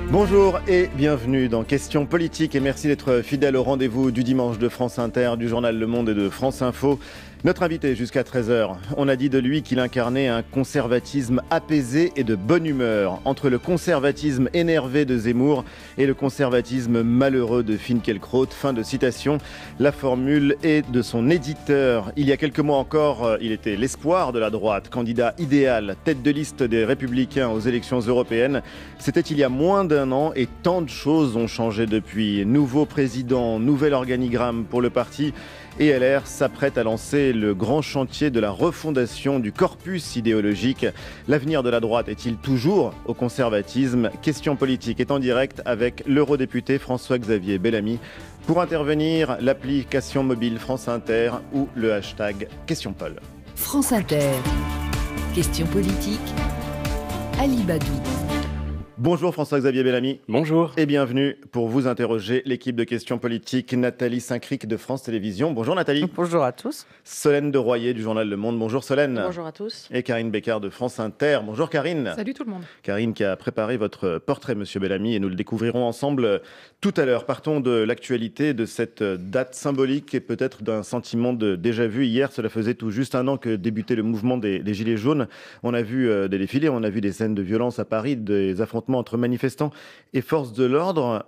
Bonjour et bienvenue dans Questions politiques et merci d'être fidèle au rendez-vous du dimanche de France Inter, du journal Le Monde et de France Info. Notre invité jusqu'à 13h, on a dit de lui qu'il incarnait un conservatisme apaisé et de bonne humeur, entre le conservatisme énervé de Zemmour et le conservatisme malheureux de Finkielkraut. Fin de citation. La formule est de son éditeur. Il y a quelques mois encore, il était l'espoir de la droite, candidat idéal, tête de liste des Républicains aux élections européennes. C'était il y a moins d'un an et tant de choses ont changé depuis. Nouveau président, nouvel organigramme pour le parti. Et LR s'apprête à lancer le grand chantier de la refondation du corpus idéologique. L'avenir de la droite est-il toujours au conservatisme? Question politique est en direct avec l'eurodéputé François-Xavier Bellamy. Pour intervenir, l'application mobile France Inter ou le hashtag QuestionPol. France Inter. Question politique. Ali Badou. Bonjour François-Xavier Bellamy. Bonjour. Et bienvenue pour vous interroger l'équipe de questions politiques, Nathalie Saint-Cric de France Télévisions. Bonjour Nathalie. Bonjour à tous. Solène de Royer du journal Le Monde. Bonjour Solène. Bonjour à tous. Et Karine Bécard de France Inter. Bonjour Karine. Salut tout le monde. Karine qui a préparé votre portrait, Monsieur Bellamy, et nous le découvrirons ensemble tout à l'heure. Partons de l'actualité de cette date symbolique et peut-être d'un sentiment de déjà-vu. Hier, cela faisait tout juste un an que débutait le mouvement des Gilets jaunes. On a vu des défilés, on a vu des scènes de violence à Paris, des affrontements entre manifestants et forces de l'ordre.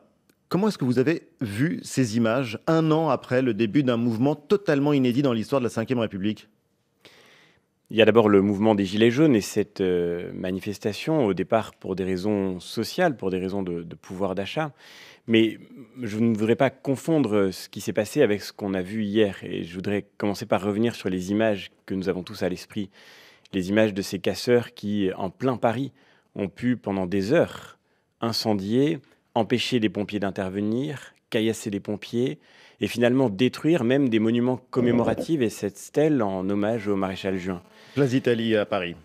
Comment est-ce que vous avez vu ces images un an après le début d'un mouvement totalement inédit dans l'histoire de la Ve République ? Il y a d'abord le mouvement des Gilets jaunes et cette manifestation, au départ pour des raisons sociales, pour des raisons de pouvoir d'achat. Mais je ne voudrais pas confondre ce qui s'est passé avec ce qu'on a vu hier. Et je voudrais commencer par revenir sur les images que nous avons tous à l'esprit. Les images de ces casseurs qui, en plein Paris, ont pu, pendant des heures, incendier, empêcher des pompiers d'intervenir, caillasser les pompiers et finalement détruire même des monuments commémoratifs et cette stèle en hommage au maréchal Juin. Place d'Italie à Paris.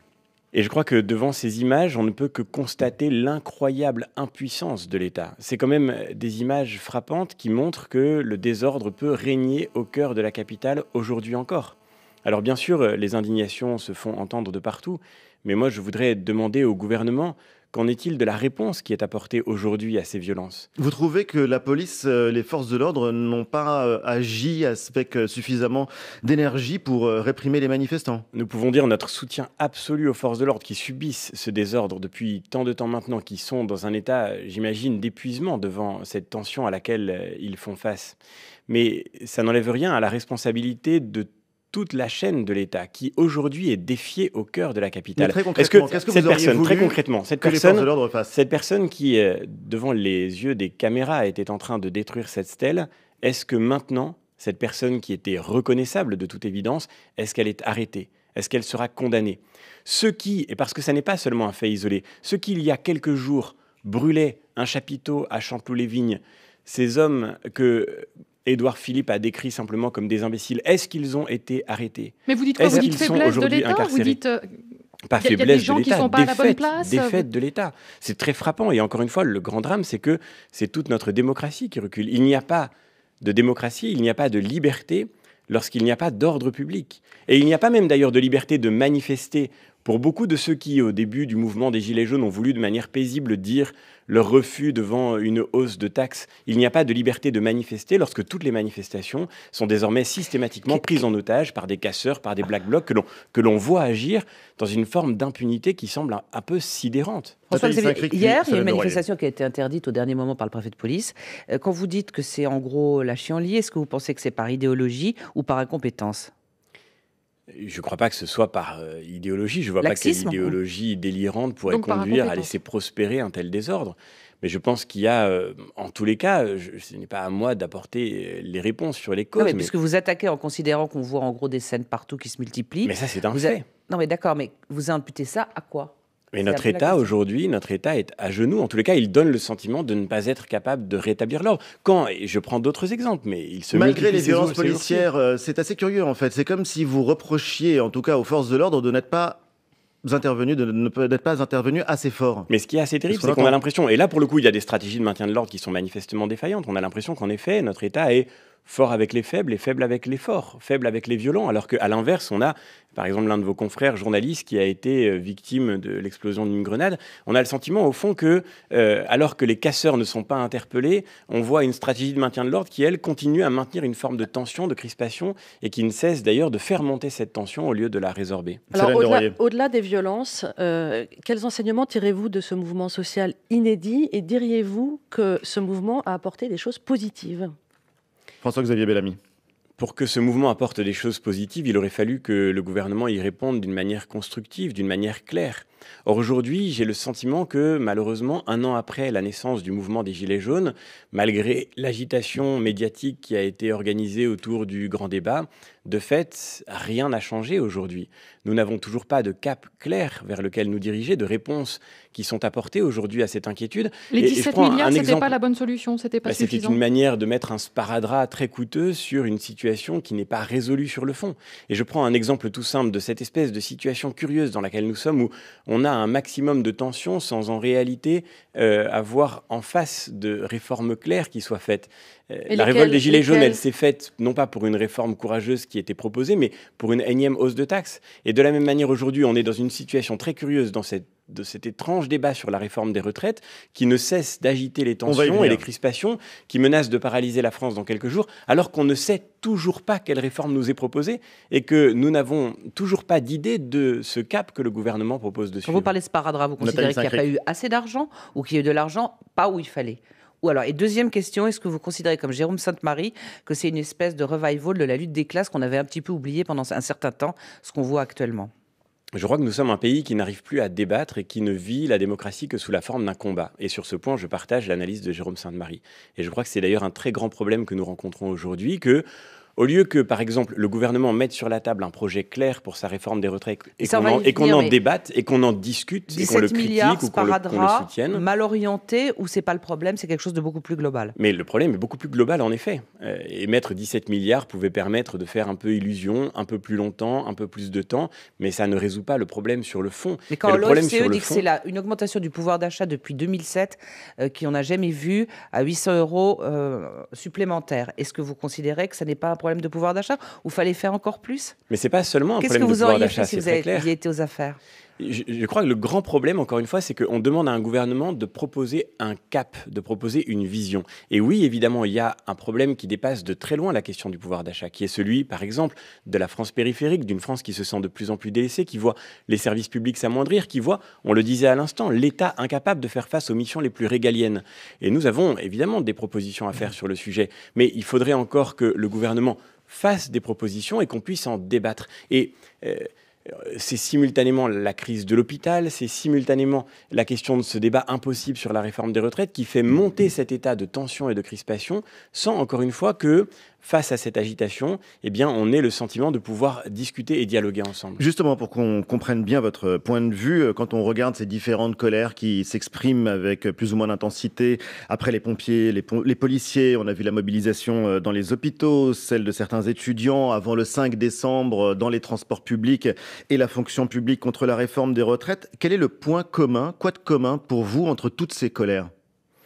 Et je crois que devant ces images, on ne peut que constater l'incroyable impuissance de l'État. C'est quand même des images frappantes qui montrent que le désordre peut régner au cœur de la capitale aujourd'hui encore. Alors bien sûr, les indignations se font entendre de partout, mais moi je voudrais demander au gouvernement qu'en est-il de la réponse qui est apportée aujourd'hui à ces violences ? Vous trouvez que la police, les forces de l'ordre n'ont pas agi avec suffisamment d'énergie pour réprimer les manifestants ? Nous pouvons dire notre soutien absolu aux forces de l'ordre qui subissent ce désordre depuis tant de temps maintenant, qui sont dans un état, j'imagine, d'épuisement devant cette tension à laquelle ils font face. Mais ça n'enlève rien à la responsabilité de toute la chaîne de l'État qui aujourd'hui est défiée au cœur de la capitale. Très concrètement, qu'est-ce que vous auriez voulu très concrètement, que les forces de l'ordre fassent ? Cette personne qui, devant les yeux des caméras, était en train de détruire cette stèle, est-ce que maintenant, cette personne qui était reconnaissable de toute évidence, est-ce qu'elle est arrêtée ? Est-ce qu'elle sera condamnée ? Ceux qui, et parce que ça n'est pas seulement un fait isolé, ceux qui, il y a quelques jours, brûlaient un chapiteau à Chanteloup-les-Vignes, ces hommes que Édouard Philippe a décrit simplement comme des imbéciles. Est-ce qu'ils ont été arrêtés ? Mais vous dites quoi ? Vous dites faiblesse de l'État ? Vous dites pas faiblesse de l'État, il y a des gens qui ne sont pas à la bonne place. Défaite de l'État. C'est très frappant. Et encore une fois, le grand drame, c'est que c'est toute notre démocratie qui recule. Il n'y a pas de démocratie, il n'y a pas de liberté lorsqu'il n'y a pas d'ordre public. Et il n'y a pas même d'ailleurs de liberté de manifester. Pour beaucoup de ceux qui, au début du mouvement des Gilets jaunes, ont voulu de manière paisible dire leur refus devant une hausse de taxes, il n'y a pas de liberté de manifester lorsque toutes les manifestations sont désormais systématiquement prises en otage par des casseurs, par des black blocs que l'on voit agir dans une forme d'impunité qui semble un peu sidérante. Hier, il y a une manifestation qui a été interdite au dernier moment par le préfet de police. Quand vous dites que c'est en gros la chienlit, est-ce que vous pensez que c'est par idéologie ou par incompétence ? Je ne crois pas que ce soit par idéologie. Je ne vois pas quelle idéologie délirante pourrait conduire à laisser prospérer un tel désordre. Mais je pense qu'il y a, en tous les cas, ce n'est pas à moi d'apporter les réponses sur les causes. Non, mais puisque vous attaquez en considérant qu'on voit en gros des scènes partout qui se multiplient. Mais ça, c'est un fait. Non, mais d'accord, mais vous imputez ça à quoi ? Mais notre État, aujourd'hui, notre État est à genoux. En tous les cas, il donne le sentiment de ne pas être capable de rétablir l'ordre. Et je prends d'autres exemples, mais il se malgré les violences policières, c'est assez curieux, en fait. C'est comme si vous reprochiez, en tout cas aux forces de l'ordre, de n'être pas intervenu assez fort. Mais ce qui est assez terrible, c'est qu'on a l'impression, et là, pour le coup, il y a des stratégies de maintien de l'ordre qui sont manifestement défaillantes. On a l'impression qu'en effet, notre État est fort avec les faibles et faible avec les forts, faible avec les violents, alors qu'à l'inverse, on a, par exemple, l'un de vos confrères journalistes qui a été victime de l'explosion d'une grenade. On a le sentiment, au fond, que, alors que les casseurs ne sont pas interpellés, on voit une stratégie de maintien de l'ordre qui, elle, continue à maintenir une forme de tension, de crispation, et qui ne cesse d'ailleurs de faire monter cette tension au lieu de la résorber. Alors, au-delà des violences, quels enseignements tirez-vous de ce mouvement social inédit et diriez-vous que ce mouvement a apporté des choses positives ? François-Xavier Bellamy. Pour que ce mouvement apporte des choses positives, il aurait fallu que le gouvernement y réponde d'une manière constructive, d'une manière claire. Or aujourd'hui, j'ai le sentiment que malheureusement, 1 an après la naissance du mouvement des Gilets jaunes, malgré l'agitation médiatique qui a été organisée autour du grand débat, de fait, rien n'a changé aujourd'hui. Nous n'avons toujours pas de cap clair vers lequel nous diriger, de réponses qui sont apportées aujourd'hui à cette inquiétude. Les 17 milliards, ce n'était pas la bonne solution, c'était pas suffisant. C'était une manière de mettre un sparadrap très coûteux sur une situation qui n'est pas résolue sur le fond. Et je prends un exemple tout simple de cette espèce de situation curieuse dans laquelle nous sommes, où on a un maximum de tensions sans en réalité avoir en face de réformes claires qui soient faites. La révolte des Gilets jaunes, elle s'est faite non pas pour une réforme courageuse qui était proposée, mais pour une énième hausse de taxes. Et de la même manière, aujourd'hui, on est dans une situation très curieuse de cet étrange débat sur la réforme des retraites qui ne cesse d'agiter les tensions et les crispations, qui menacent de paralyser la France dans quelques jours, alors qu'on ne sait toujours pas quelle réforme nous est proposée et que nous n'avons toujours pas d'idée de ce cap que le gouvernement propose de suivre. Quand vous parlez de sparadrap, vous considérez qu'il n'y a pas eu assez d'argent ou qu'il y a eu de l'argent pas où il fallait ? Ou alors, et deuxième question, est-ce que vous considérez comme Jérôme Sainte-Marie que c'est une espèce de revival de la lutte des classes qu'on avait un petit peu oublié pendant un certain temps, ce qu'on voit actuellement ? Je crois que nous sommes un pays qui n'arrive plus à débattre et qui ne vit la démocratie que sous la forme d'un combat. Et sur ce point, je partage l'analyse de Jérôme Sainte-Marie. Et je crois que c'est d'ailleurs un très grand problème que nous rencontrons aujourd'hui, que au lieu que, par exemple, le gouvernement mette sur la table un projet clair pour sa réforme des retraites et qu'on en débatte et qu'on en discute et qu'on le critique ou qu'on le soutienne. Mal orienté, ou c'est pas le problème, c'est quelque chose de beaucoup plus global. Mais le problème est beaucoup plus global, en effet. Et mettre 17 milliards pouvait permettre de faire un peu illusion, un peu plus longtemps, un peu plus de temps, mais ça ne résout pas le problème sur le fond. Mais quand l'OFCE dit que c'est une augmentation du pouvoir d'achat depuis 2007 qu'on n'a jamais vu à 800 € supplémentaires, est-ce que vous considérez que ça n'est pas un problème de pouvoir d'achat ou fallait faire encore plus? Mais c'est pas seulement un problème de pouvoir d'achat, c'est très clair. Qu'est-ce que vous auriez fait si vous aviez été aux affaires? Je crois que le grand problème, encore une fois, c'est qu'on demande à un gouvernement de proposer un cap, de proposer une vision. Et oui, évidemment, il y a un problème qui dépasse de très loin la question du pouvoir d'achat, qui est celui, par exemple, de la France périphérique, d'une France qui se sent de plus en plus délaissée, qui voit les services publics s'amoindrir, qui voit, on le disait à l'instant, l'État incapable de faire face aux missions les plus régaliennes. Et nous avons évidemment des propositions à faire sur le sujet, mais il faudrait encore que le gouvernement fasse des propositions et qu'on puisse en débattre. Et c'est simultanément la crise de l'hôpital, c'est simultanément la question de ce débat impossible sur la réforme des retraites qui fait monter cet état de tension et de crispation sans, encore une fois, que face à cette agitation, eh bien, on ait le sentiment de pouvoir discuter et dialoguer ensemble. Justement, pour qu'on comprenne bien votre point de vue, quand on regarde ces différentes colères qui s'expriment avec plus ou moins d'intensité, après les pompiers, les policiers, on a vu la mobilisation dans les hôpitaux, celle de certains étudiants avant le 5 décembre dans les transports publics et la fonction publique contre la réforme des retraites. Quel est le point commun, quoi de commun pour vous entre toutes ces colères ?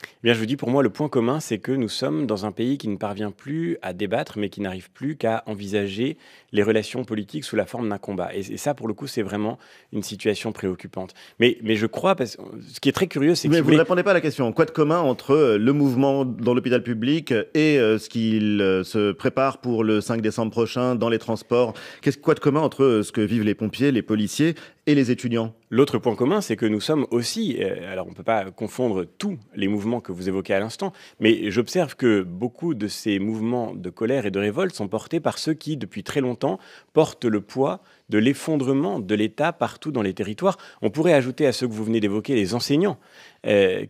Eh bien, je vous dis, pour moi, le point commun, c'est que nous sommes dans un pays qui ne parvient plus à débattre, mais qui n'arrive plus qu'à envisager les relations politiques sous la forme d'un combat. Et ça, pour le coup, c'est vraiment une situation préoccupante. Mais je crois, parce que ce qui est très curieux, c'est que... Mais vous ne répondez pas à la question. Quoi de commun entre le mouvement dans l'hôpital public et ce qu'il se prépare pour le 5 décembre prochain dans les transports? Quoi de commun entre ce que vivent les pompiers, les policiers et les étudiants? L'autre point commun, c'est que nous sommes aussi, alors on ne peut pas confondre tous les mouvements que vous évoquez à l'instant, mais j'observe que beaucoup de ces mouvements de colère et de révolte sont portés par ceux qui, depuis très longtemps, portent le poids de l'effondrement de l'État partout dans les territoires. On pourrait ajouter à ceux que vous venez d'évoquer les enseignants,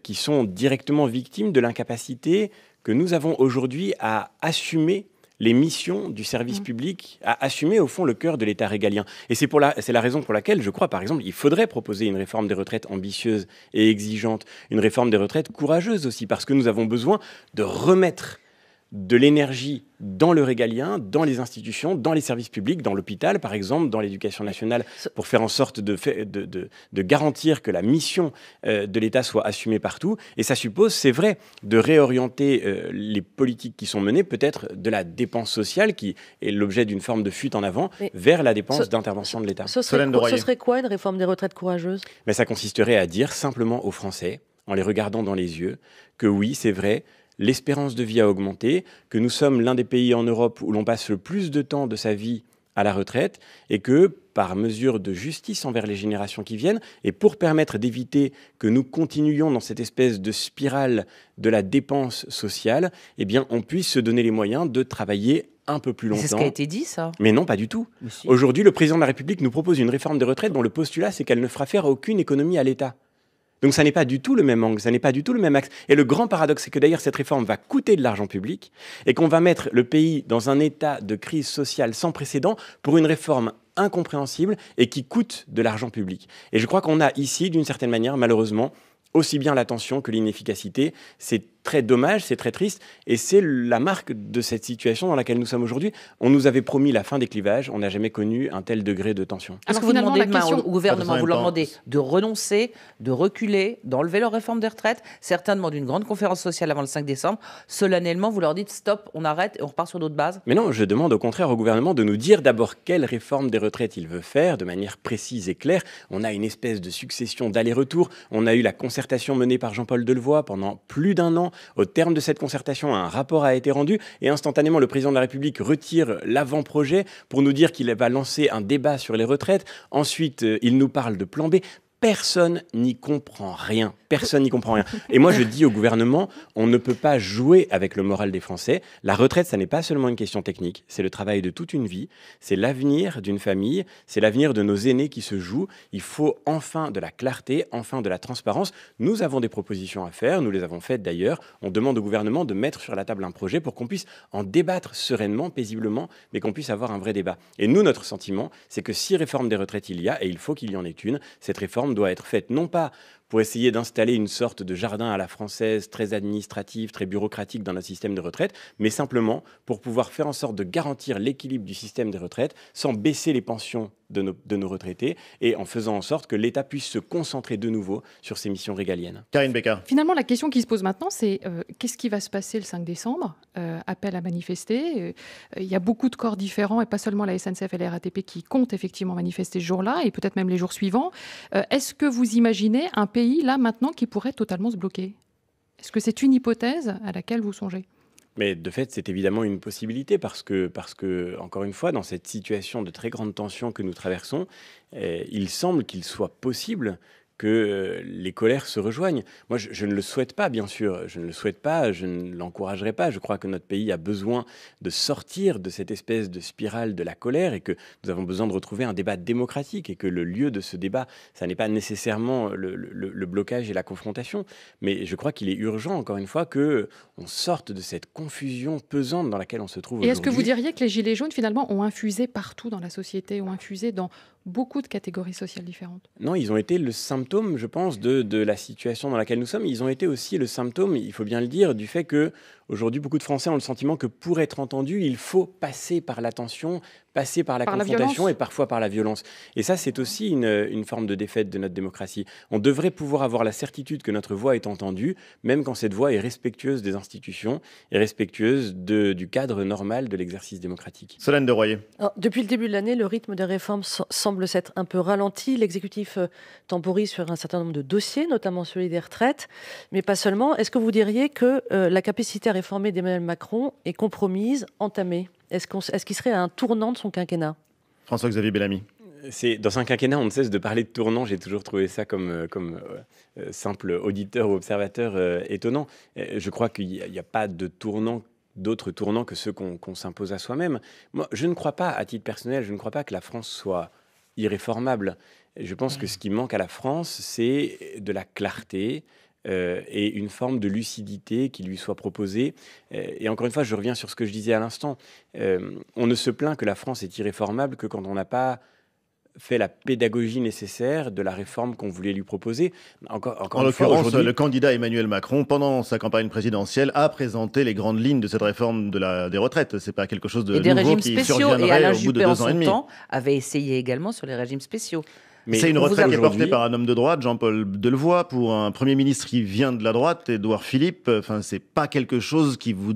qui sont directement victimes de l'incapacité que nous avons aujourd'hui à assumer les missions du service public, à assumer au fond le cœur de l'État régalien. Et c'est la raison pour laquelle je crois, par exemple, il faudrait proposer une réforme des retraites ambitieuse et exigeante, une réforme des retraites courageuse aussi, parce que nous avons besoin de remettre de l'énergie dans le régalien, dans les institutions, dans les services publics, dans l'hôpital par exemple, dans l'éducation nationale, pour faire en sorte de garantir que la mission de l'État soit assumée partout. Et ça suppose, c'est vrai, de réorienter les politiques qui sont menées, peut-être de la dépense sociale, qui est l'objet d'une forme de fuite en avant, vers la dépense d'intervention de l'État. Ce serait quoi une réforme des retraites courageuse? Mais ça consisterait à dire simplement aux Français, en les regardant dans les yeux, que oui, c'est vrai, l'espérance de vie a augmenté, que nous sommes l'un des pays en Europe où l'on passe le plus de temps de sa vie à la retraite et que, par mesure de justice envers les générations qui viennent, et pour permettre d'éviter que nous continuions dans cette espèce de spirale de la dépense sociale, eh bien, on puisse se donner les moyens de travailler un peu plus longtemps. C'est ce qui a été dit, ça. Mais non, pas du tout. Si. Aujourd'hui, le président de la République nous propose une réforme des retraites dont le postulat, c'est qu'elle ne fera faire aucune économie à l'État. Donc ça n'est pas du tout le même angle, ça n'est pas du tout le même axe. Et le grand paradoxe, c'est que d'ailleurs cette réforme va coûter de l'argent public et qu'on va mettre le pays dans un état de crise sociale sans précédent pour une réforme incompréhensible et qui coûte de l'argent public. Et je crois qu'on a ici, d'une certaine manière, malheureusement, aussi bien l'attention que l'inefficacité. C'est très dommage, c'est très triste, et c'est la marque de cette situation dans laquelle nous sommes aujourd'hui. On nous avait promis la fin des clivages, on n'a jamais connu un tel degré de tension. Est-ce que vous demandez au gouvernement, vous leur demandez de renoncer, de reculer, d'enlever leur réforme des retraites? Certains demandent une grande conférence sociale avant le 5 décembre. Solennellement, vous leur dites stop, on arrête et on repart sur d'autres bases? Mais non, je demande au contraire au gouvernement de nous dire d'abord quelle réforme des retraites il veut faire de manière précise et claire. On a une espèce de succession d'allers-retours. On a eu la concertation menée par Jean-Paul Delevoye pendant plus d'un an. Au terme de cette concertation, un rapport a été rendu et instantanément, le président de la République retire l'avant-projet pour nous dire qu'il va lancer un débat sur les retraites. Ensuite, il nous parle de plan B. Personne n'y comprend rien. Personne n'y comprend rien. Et moi, je dis au gouvernement, on ne peut pas jouer avec le moral des Français. La retraite, ça n'est pas seulement une question technique. C'est le travail de toute une vie. C'est l'avenir d'une famille. C'est l'avenir de nos aînés qui se joue. Il faut enfin de la clarté, enfin de la transparence. Nous avons des propositions à faire. Nous les avons faites d'ailleurs. On demande au gouvernement de mettre sur la table un projet pour qu'on puisse en débattre sereinement, paisiblement, mais qu'on puisse avoir un vrai débat. Et nous, notre sentiment, c'est que si réforme des retraites il y a, et il faut qu'il y en ait une, cette réforme doit être faite non pas pour essayer d'installer une sorte de jardin à la française, très administratif, très bureaucratique dans notre système de retraite, mais simplement pour pouvoir faire en sorte de garantir l'équilibre du système des retraites sans baisser les pensions de nos retraités et en faisant en sorte que l'État puisse se concentrer de nouveau sur ses missions régaliennes. Karine Bécard. Finalement, la question qui se pose maintenant, c'est qu'est-ce qui va se passer le 5 décembre? Appel à manifester. Il y a beaucoup de corps différents et pas seulement la SNCF et la RATP qui comptent effectivement manifester ce jour-là et peut-être même les jours suivants. Est-ce que vous imaginez un pays, là, maintenant, qui pourrait totalement se bloquer? Est-ce que c'est une hypothèse à laquelle vous songez? Mais de fait, c'est évidemment une possibilité parce que, encore une fois, dans cette situation de très grande tension que nous traversons, il semble qu'il soit possible que les colères se rejoignent. Moi, je ne le souhaite pas, bien sûr. Je ne le souhaite pas, je ne l'encouragerai pas. Je crois que notre pays a besoin de sortir de cette espèce de spirale de la colère et que nous avons besoin de retrouver un débat démocratique et que le lieu de ce débat, ça n'est pas nécessairement le blocage et la confrontation. Mais je crois qu'il est urgent, encore une fois, qu'on sorte de cette confusion pesante dans laquelle on se trouve aujourd'hui. Et est-ce que vous diriez que les Gilets jaunes, finalement, ont infusé partout dans la société, ont infusé dans beaucoup de catégories sociales différentes? Non, ils ont été le symptôme, je pense, de la situation dans laquelle nous sommes. Ils ont été aussi le symptôme, il faut bien le dire, du fait que aujourd'hui, beaucoup de Français ont le sentiment que pour être entendus, il faut passer par la tension, passer par la confrontation et parfois par la violence. Et ça, c'est aussi une forme de défaite de notre démocratie. On devrait pouvoir avoir la certitude que notre voix est entendue, même quand cette voix est respectueuse des institutions et respectueuse du cadre normal de l'exercice démocratique. Solène de Royer. Alors, depuis le début de l'année, le rythme des réformes semble s'être un peu ralenti. L'exécutif temporise sur un certain nombre de dossiers, notamment celui des retraites, mais pas seulement. Est-ce que vous diriez que la capacité à réformer d'Emmanuel Macron est compromise, entamée? Est-ce qu'il serait à un tournant de son quinquennat? François-Xavier Bellamy. Dans un quinquennat, on ne cesse de parler de tournant. J'ai toujours trouvé ça comme simple auditeur ou observateur étonnant. Je crois qu'il n'y a pas de tournant, d'autres tournants que ceux qu'on s'impose à soi-même. Moi, je ne crois pas, à titre personnel, je ne crois pas que la France soit irréformable. Je pense que ce qui manque à la France, c'est de la clarté, et une forme de lucidité qui lui soit proposée. Et encore une fois, je reviens sur ce que je disais à l'instant. On ne se plaint que la France est irréformable que quand on n'a pas fait la pédagogie nécessaire de la réforme qu'on voulait lui proposer. Encore en l'occurrence, le candidat Emmanuel Macron, pendant sa campagne présidentielle, a présenté les grandes lignes de cette réforme des retraites. C'est pas quelque chose de nouveau qui surviendrait au bout de 2 ans et demi. Temps, avait essayé également sur les régimes spéciaux. C'est une retraite qui est portée par un homme de droite, Jean-Paul Delevoye, pour un Premier ministre qui vient de la droite, Édouard Philippe. Enfin, c'est pas quelque chose qui vous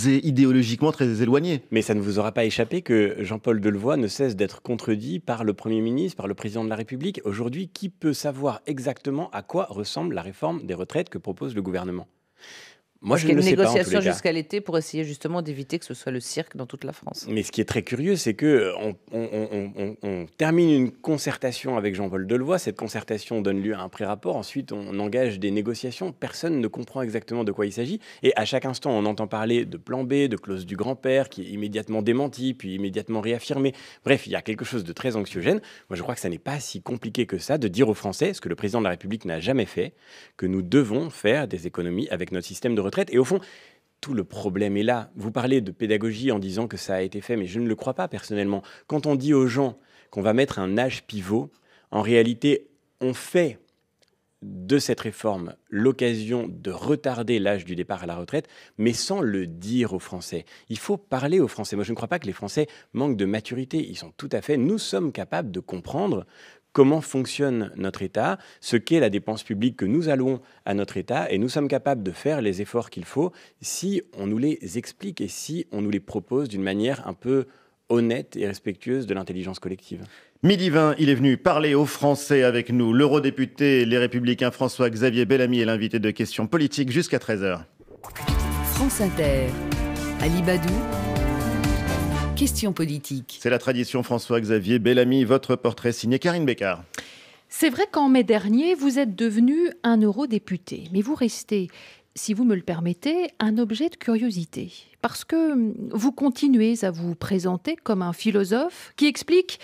est idéologiquement très éloigné. Mais ça ne vous aura pas échappé que Jean-Paul Delevoye ne cesse d'être contredit par le Premier ministre, par le Président de la République. Aujourd'hui, qui peut savoir exactement à quoi ressemble la réforme des retraites que propose le gouvernement ? Moi, je ne le sais pas, en tous les cas. Il y a une négociation jusqu'à l'été pour essayer justement d'éviter que ce soit le cirque dans toute la France. Mais ce qui est très curieux, c'est qu'on on termine une concertation avec Jean-Paul Delevoye. Cette concertation donne lieu à un pré-rapport. Ensuite, on engage des négociations. Personne ne comprend exactement de quoi il s'agit. Et à chaque instant, on entend parler de plan B, de clause du grand-père, qui est immédiatement démenti, puis immédiatement réaffirmé. Bref, il y a quelque chose de très anxiogène. Moi, je crois que ça n'est pas si compliqué que ça de dire aux Français, ce que le président de la République n'a jamais fait, que nous devons faire des économies avec notre système de retraite. Et au fond, tout le problème est là. Vous parlez de pédagogie en disant que ça a été fait, mais je ne le crois pas personnellement. Quand on dit aux gens qu'on va mettre un âge pivot, en réalité, on fait de cette réforme l'occasion de retarder l'âge du départ à la retraite, mais sans le dire aux Français. Il faut parler aux Français. Moi, je ne crois pas que les Français manquent de maturité. Ils sont tout à fait... Nous sommes capables de comprendre comment fonctionne notre État, ce qu'est la dépense publique que nous allouons à notre État, et nous sommes capables de faire les efforts qu'il faut si on nous les explique et si on nous les propose d'une manière un peu honnête et respectueuse de l'intelligence collective. 12h20, il est venu parler aux Français avec nous. L'eurodéputé Les Républicains François-Xavier Bellamy est l'invité de Questions Politiques jusqu'à 13h. France Inter, Ali Badou. Questions politiques. C'est la tradition, François-Xavier Bellamy, votre portrait signé Karine Bécard. C'est vrai qu'en mai dernier, vous êtes devenu un eurodéputé, mais vous restez, si vous me le permettez, un objet de curiosité. Parce que vous continuez à vous présenter comme un philosophe qui explique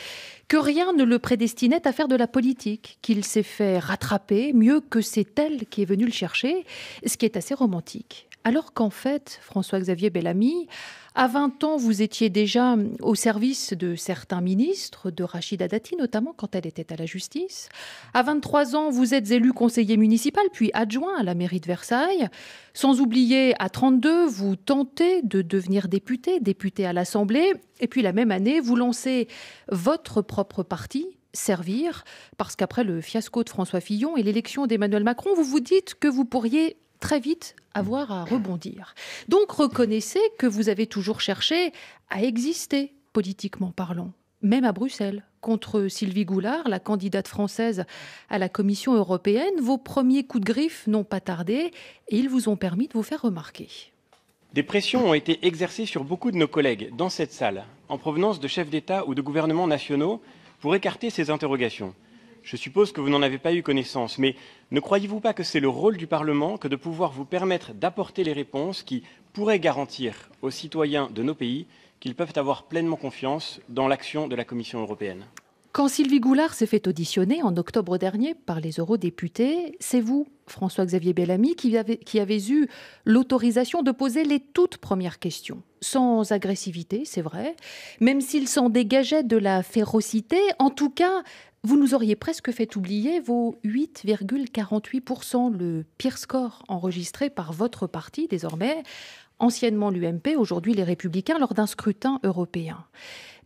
que rien ne le prédestinait à faire de la politique, qu'il s'est fait rattraper mieux que c'est elle qui est venue le chercher, ce qui est assez romantique. Alors qu'en fait, François-Xavier Bellamy, à 20 ans, vous étiez déjà au service de certains ministres, de Rachida Dati notamment quand elle était à la justice. À 23 ans, vous êtes élu conseiller municipal, puis adjoint à la mairie de Versailles. Sans oublier, à 32, vous tentez de devenir député à l'Assemblée. Et puis la même année, vous lancez votre propre parti, Servir, parce qu'après le fiasco de François Fillon et l'élection d'Emmanuel Macron, vous vous dites que vous pourriez très vite avoir à rebondir. Donc reconnaissez que vous avez toujours cherché à exister, politiquement parlant, même à Bruxelles. Contre Sylvie Goulard, la candidate française à la Commission européenne, vos premiers coups de griffe n'ont pas tardé et ils vous ont permis de vous faire remarquer. Des pressions ont été exercées sur beaucoup de nos collègues dans cette salle, en provenance de chefs d'État ou de gouvernements nationaux, pour écarter ces interrogations. Je suppose que vous n'en avez pas eu connaissance, mais ne croyez-vous pas que c'est le rôle du Parlement que de pouvoir vous permettre d'apporter les réponses qui pourraient garantir aux citoyens de nos pays qu'ils peuvent avoir pleinement confiance dans l'action de la Commission européenne ? Quand Sylvie Goulard s'est fait auditionner en octobre dernier par les eurodéputés, c'est vous, François-Xavier Bellamy, qui avez eu l'autorisation de poser les toutes premières questions. Sans agressivité, c'est vrai, même s'il s'en dégageait de la férocité, en tout cas, vous nous auriez presque fait oublier vos 8,48%, le pire score enregistré par votre parti désormais, anciennement l'UMP, aujourd'hui les Républicains, lors d'un scrutin européen.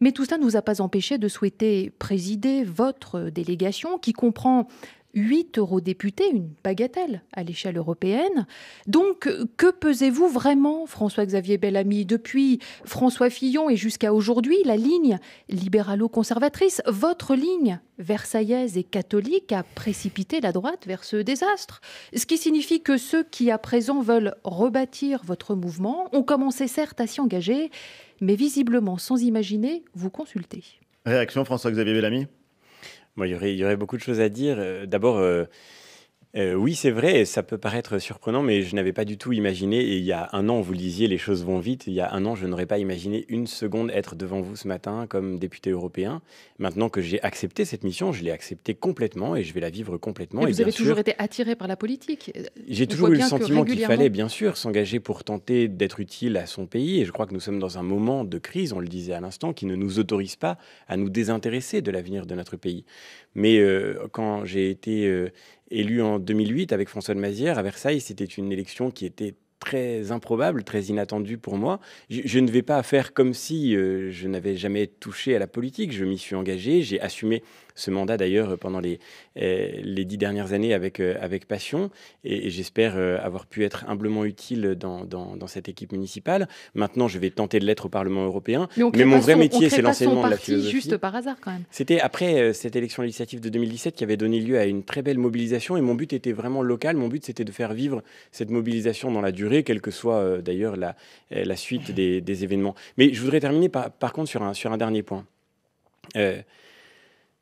Mais tout ça ne nous a pas empêché de souhaiter présider votre délégation qui comprend 8 eurodéputés, une bagatelle à l'échelle européenne. Donc, que pesez-vous vraiment, François-Xavier Bellamy, depuis François Fillon et jusqu'à aujourd'hui, la ligne libéralo-conservatrice, votre ligne versaillaise et catholique a précipité la droite vers ce désastre. Ce qui signifie que ceux qui, à présent, veulent rebâtir votre mouvement ont commencé certes à s'y engager, mais visiblement sans imaginer vous consulter. Réaction, François-Xavier Bellamy ? Bon, il y aurait beaucoup de choses à dire. D'abord, Oui, c'est vrai, et ça peut paraître surprenant, mais je n'avais pas du tout imaginé, et il y a un an, vous le disiez, les choses vont vite, il y a un an, je n'aurais pas imaginé une seconde être devant vous ce matin comme député européen. Maintenant que j'ai accepté cette mission, je l'ai acceptée complètement et je vais la vivre complètement. Mais vous avez toujours été attiré par la politique. J'ai toujours eu le sentiment qu'il fallait, bien sûr, s'engager pour tenter d'être utile à son pays, et je crois que nous sommes dans un moment de crise, on le disait à l'instant, qui ne nous autorise pas à nous désintéresser de l'avenir de notre pays. Mais quand j'ai été élu en 2008 avec François de Mazières à Versailles, c'était une élection qui était très improbable, très inattendue pour moi. Je ne vais pas faire comme si je n'avais jamais touché à la politique. Je m'y suis engagé, j'ai assumé ce mandat d'ailleurs pendant les 10 dernières années avec passion, et j'espère avoir pu être humblement utile dans cette équipe municipale. Maintenant, je vais tenter de l'être au Parlement européen. Mais mon vrai métier, c'est l'enseignement de la philosophie. Juste par hasard quand même. C'était après cette élection législative de 2017 qui avait donné lieu à une très belle mobilisation, et mon but était vraiment local. Mon but, c'était de faire vivre cette mobilisation dans la durée, quelle que soit d'ailleurs la suite des événements. Mais je voudrais terminer par contre sur un dernier point.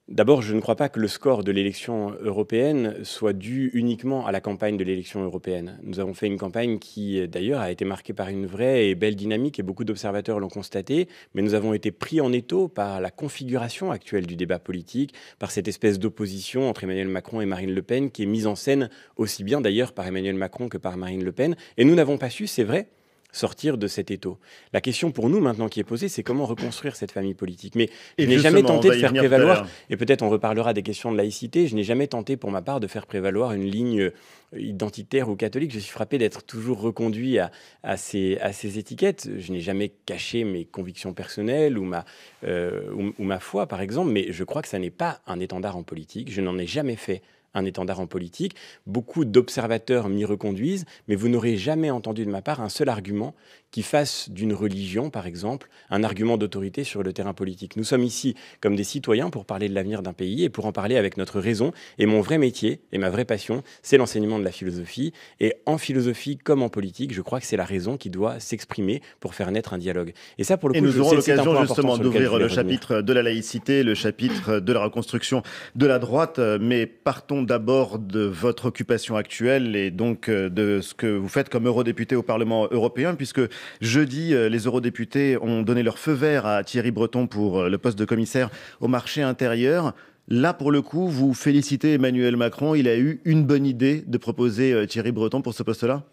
D'abord, je ne crois pas que le score de l'élection européenne soit dû uniquement à la campagne de l'élection européenne. Nous avons fait une campagne qui, d'ailleurs, a été marquée par une vraie et belle dynamique, et beaucoup d'observateurs l'ont constaté, mais nous avons été pris en étau par la configuration actuelle du débat politique, par cette espèce d'opposition entre Emmanuel Macron et Marine Le Pen, qui est mise en scène aussi bien d'ailleurs par Emmanuel Macron que par Marine Le Pen. Et nous n'avons pas su, c'est vrai, sortir de cet étau. La question pour nous maintenant qui est posée, c'est comment reconstruire cette famille politique. Mais je n'ai jamais tenté de faire prévaloir, et peut-être on reparlera des questions de laïcité, je n'ai jamais tenté pour ma part de faire prévaloir une ligne identitaire ou catholique. Je suis frappé d'être toujours reconduit à ces étiquettes. Je n'ai jamais caché mes convictions personnelles ou ma foi, par exemple, mais je crois que ça n'est pas un étendard en politique. Je n'en ai jamais fait un étendard en politique. Beaucoup d'observateurs m'y reconduisent, mais vous n'aurez jamais entendu de ma part un seul argument qui fasse d'une religion, par exemple, un argument d'autorité sur le terrain politique. Nous sommes ici comme des citoyens pour parler de l'avenir d'un pays et pour en parler avec notre raison. Et mon vrai métier et ma vraie passion, c'est l'enseignement de la philosophie. Et en philosophie comme en politique, je crois que c'est la raison qui doit s'exprimer pour faire naître un dialogue. Et ça, pour le coup, nous aurons l'occasion justement d'ouvrir le chapitre de la laïcité, le chapitre de la reconstruction de la droite. Mais partons d'abord de votre occupation actuelle et donc de ce que vous faites comme eurodéputé au Parlement européen, puisque jeudi, les eurodéputés ont donné leur feu vert à Thierry Breton pour le poste de commissaire au marché intérieur. Là, pour le coup, vous félicitez Emmanuel Macron. Il a eu une bonne idée de proposer Thierry Breton pour ce poste-là ?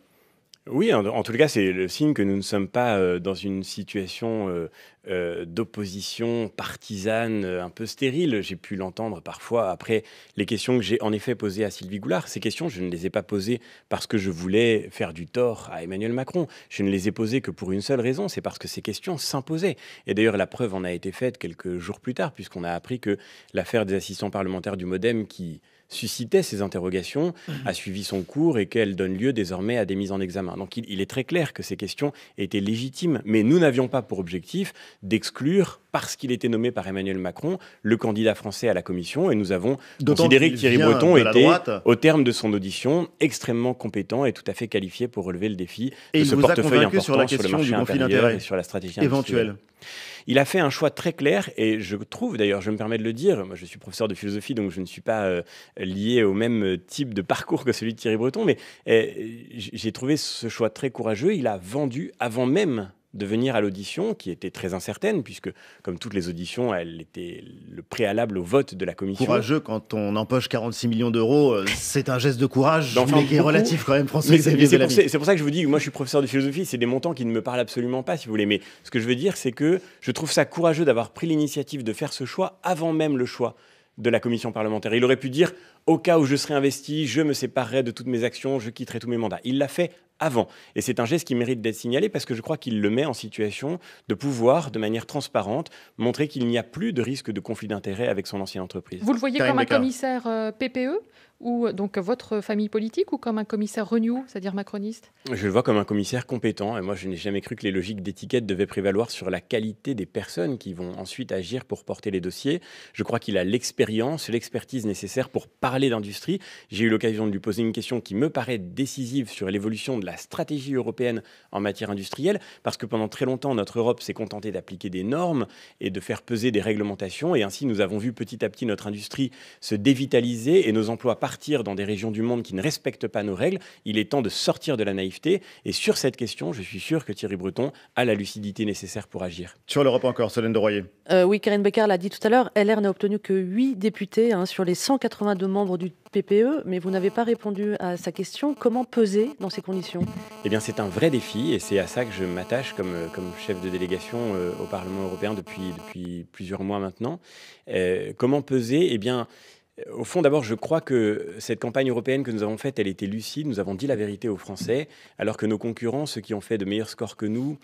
Oui, en tout cas, c'est le signe que nous ne sommes pas dans une situation d'opposition partisane un peu stérile. J'ai pu l'entendre parfois après les questions que j'ai en effet posées à Sylvie Goulard. Ces questions, je ne les ai pas posées parce que je voulais faire du tort à Emmanuel Macron. Je ne les ai posées que pour une seule raison, c'est parce que ces questions s'imposaient. Et d'ailleurs, la preuve en a été faite quelques jours plus tard, puisqu'on a appris que l'affaire des assistants parlementaires du MoDem qui suscitait ces interrogations, a suivi son cours et qu'elle donne lieu désormais à des mises en examen. Donc il est très clair que ces questions étaient légitimes, mais nous n'avions pas pour objectif d'exclure, parce qu'il était nommé par Emmanuel Macron, le candidat français à la Commission, et nous avons considéré que Thierry Breton était, au terme de son audition, extrêmement compétent et tout à fait qualifié pour relever le défi de ce portefeuille important sur la question du conflit d'intérêts et sur la stratégie éventuelle. Il a fait un choix très clair, et je trouve, d'ailleurs, je me permets de le dire, moi je suis professeur de philosophie, donc je ne suis pas lié au même type de parcours que celui de Thierry Breton, mais j'ai trouvé ce choix très courageux. Il a vendu avant même de venir à l'audition, qui était très incertaine, puisque, comme toutes les auditions, elle était le préalable au vote de la Commission. Courageux, quand on empoche 46 millions d'euros, c'est un geste de courage, mais qui est relatif quand même, François-Xavier Bellamy. C'est pour ça que je vous dis que moi je suis professeur de philosophie, c'est des montants qui ne me parlent absolument pas, si vous voulez. Mais ce que je veux dire, c'est que je trouve ça courageux d'avoir pris l'initiative de faire ce choix avant même le choix de la commission parlementaire. Il aurait pu dire, au cas où je serais investi, je me séparerai de toutes mes actions, je quitterai tous mes mandats. Il l'a fait avant. Et c'est un geste qui mérite d'être signalé parce que je crois qu'il le met en situation de pouvoir, de manière transparente, montrer qu'il n'y a plus de risque de conflit d'intérêts avec son ancienne entreprise. Vous le voyez comme un commissaire PPE, ou donc votre famille politique, ou comme un commissaire Renew, c'est-à-dire macroniste ? Je le vois comme un commissaire compétent. Et moi, je n'ai jamais cru que les logiques d'étiquette devaient prévaloir sur la qualité des personnes qui vont ensuite agir pour porter les dossiers. Je crois qu'il a l'expérience, l'expertise nécessaire pour parler d'industrie. J'ai eu l'occasion de lui poser une question qui me paraît décisive sur l'évolution de la stratégie européenne en matière industrielle, parce que pendant très longtemps, notre Europe s'est contentée d'appliquer des normes et de faire peser des réglementations, et ainsi nous avons vu petit à petit notre industrie se dévitaliser et nos emplois partir partir dans des régions du monde qui ne respectent pas nos règles. Il est temps de sortir de la naïveté. Et sur cette question, je suis sûr que Thierry Breton a la lucidité nécessaire pour agir. Sur l'Europe encore, Solène de Royer. Oui, Karine Becker l'a dit tout à l'heure, LR n'a obtenu que 8 députés sur les 182 membres du PPE, mais vous n'avez pas répondu à sa question. Comment peser dans ces conditions ? Eh bien, c'est un vrai défi et c'est à ça que je m'attache comme chef de délégation au Parlement européen depuis plusieurs mois maintenant. Comment peser ? Eh bien, au fond, d'abord, je crois que cette campagne européenne que nous avons faite, elle était lucide. Nous avons dit la vérité aux Français, alors que nos concurrents, ceux qui ont fait de meilleurs scores que nous,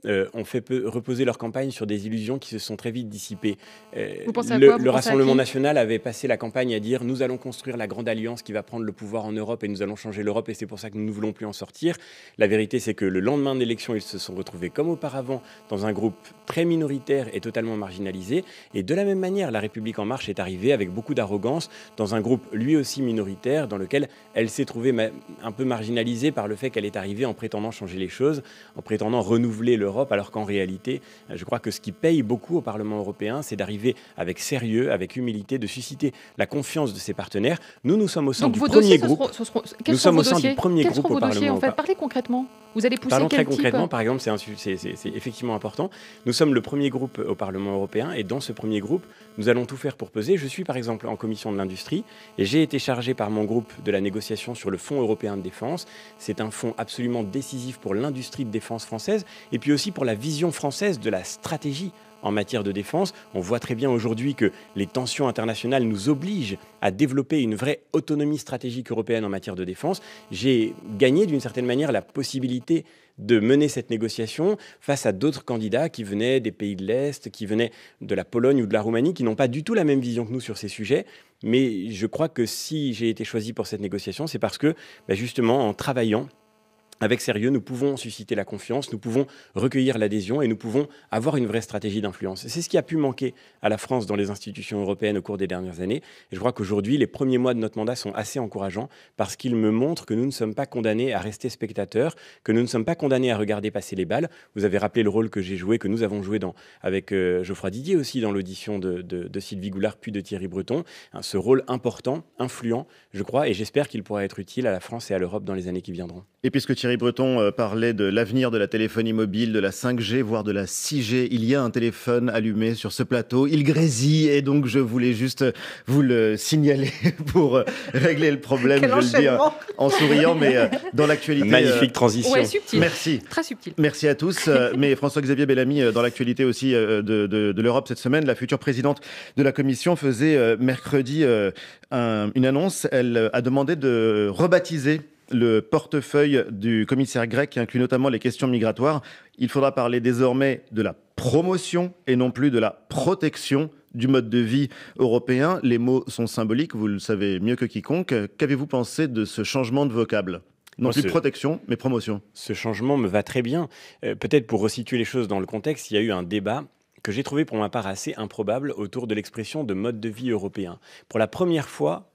ont fait reposer leur campagne sur des illusions qui se sont très vite dissipées. Le Rassemblement national avait passé la campagne à dire « Nous allons construire la grande alliance qui va prendre le pouvoir en Europe et nous allons changer l'Europe et c'est pour ça que nous ne voulons plus en sortir ». La vérité, c'est que le lendemain de l'élection, ils se sont retrouvés comme auparavant dans un groupe très minoritaire et totalement marginalisé. Et de la même manière, La République En Marche est arrivée avec beaucoup d'arrogance dans un groupe lui aussi minoritaire dans lequel elle s'est trouvée un peu marginalisée par le fait qu'elle est arrivée en prétendant changer les choses, en prétendant renouveler l'Europe, alors qu'en réalité, je crois que ce qui paye beaucoup au Parlement européen, c'est d'arriver avec sérieux, avec humilité, de susciter la confiance de ses partenaires. Nous sommes au sein du premier groupe. Nous sommes au sein du premier groupe au Parlement européen. Parlez concrètement. Vous allez pousser Parlons quel très type ? concrètement, par exemple, c'est effectivement important. Nous sommes le premier groupe au Parlement européen et dans ce premier groupe, nous allons tout faire pour peser. Je suis par exemple en commission de l'industrie et j'ai été chargé par mon groupe de la négociation sur le Fonds européen de défense. C'est un fonds absolument décisif pour l'industrie de défense française et puis aussi pour la vision française de la stratégie en matière de défense. On voit très bien aujourd'hui que les tensions internationales nous obligent à développer une vraie autonomie stratégique européenne en matière de défense. J'ai gagné d'une certaine manière la possibilité de mener cette négociation face à d'autres candidats qui venaient des pays de l'Est, qui venaient de la Pologne ou de la Roumanie, qui n'ont pas du tout la même vision que nous sur ces sujets. Mais je crois que si j'ai été choisi pour cette négociation, c'est parce que justement, en travaillant avec sérieux, nous pouvons susciter la confiance, nous pouvons recueillir l'adhésion et nous pouvons avoir une vraie stratégie d'influence. C'est ce qui a pu manquer à la France dans les institutions européennes au cours des dernières années. Et je crois qu'aujourd'hui, les premiers mois de notre mandat sont assez encourageants parce qu'ils me montrent que nous ne sommes pas condamnés à rester spectateurs, que nous ne sommes pas condamnés à regarder passer les balles. Vous avez rappelé le rôle que j'ai joué, que nous avons joué avec Geoffroy Didier aussi dans l'audition de Sylvie Goulard puis de Thierry Breton. Ce rôle important, influent, je crois, et j'espère qu'il pourra être utile à la France et à l'Europe dans les années qui viendront. Et puisque Thierry Breton parlait de l'avenir de la téléphonie mobile, de la 5G, voire de la 6G. Il y a un téléphone allumé sur ce plateau. Il grésille et donc je voulais juste vous le signaler pour régler le problème. Quel je le dis en souriant, mais dans l'actualité... Magnifique transition. Ouais, subtil. Merci. Très subtil. Merci à tous. Mais François-Xavier Bellamy, dans l'actualité aussi de l'Europe cette semaine, la future présidente de la Commission faisait mercredi une annonce. Elle a demandé de rebaptiser le portefeuille du commissaire grec qui inclut notamment les questions migratoires. Il faudra parler désormais de la promotion et non plus de la protection du mode de vie européen. Les mots sont symboliques, vous le savez mieux que quiconque. Qu'avez-vous pensé de ce changement de vocable ? Non plus protection, mais promotion. Ce changement me va très bien. Peut-être pour resituer les choses dans le contexte, il y a eu un débat que j'ai trouvé pour ma part assez improbable autour de l'expression de mode de vie européen. Pour la première fois,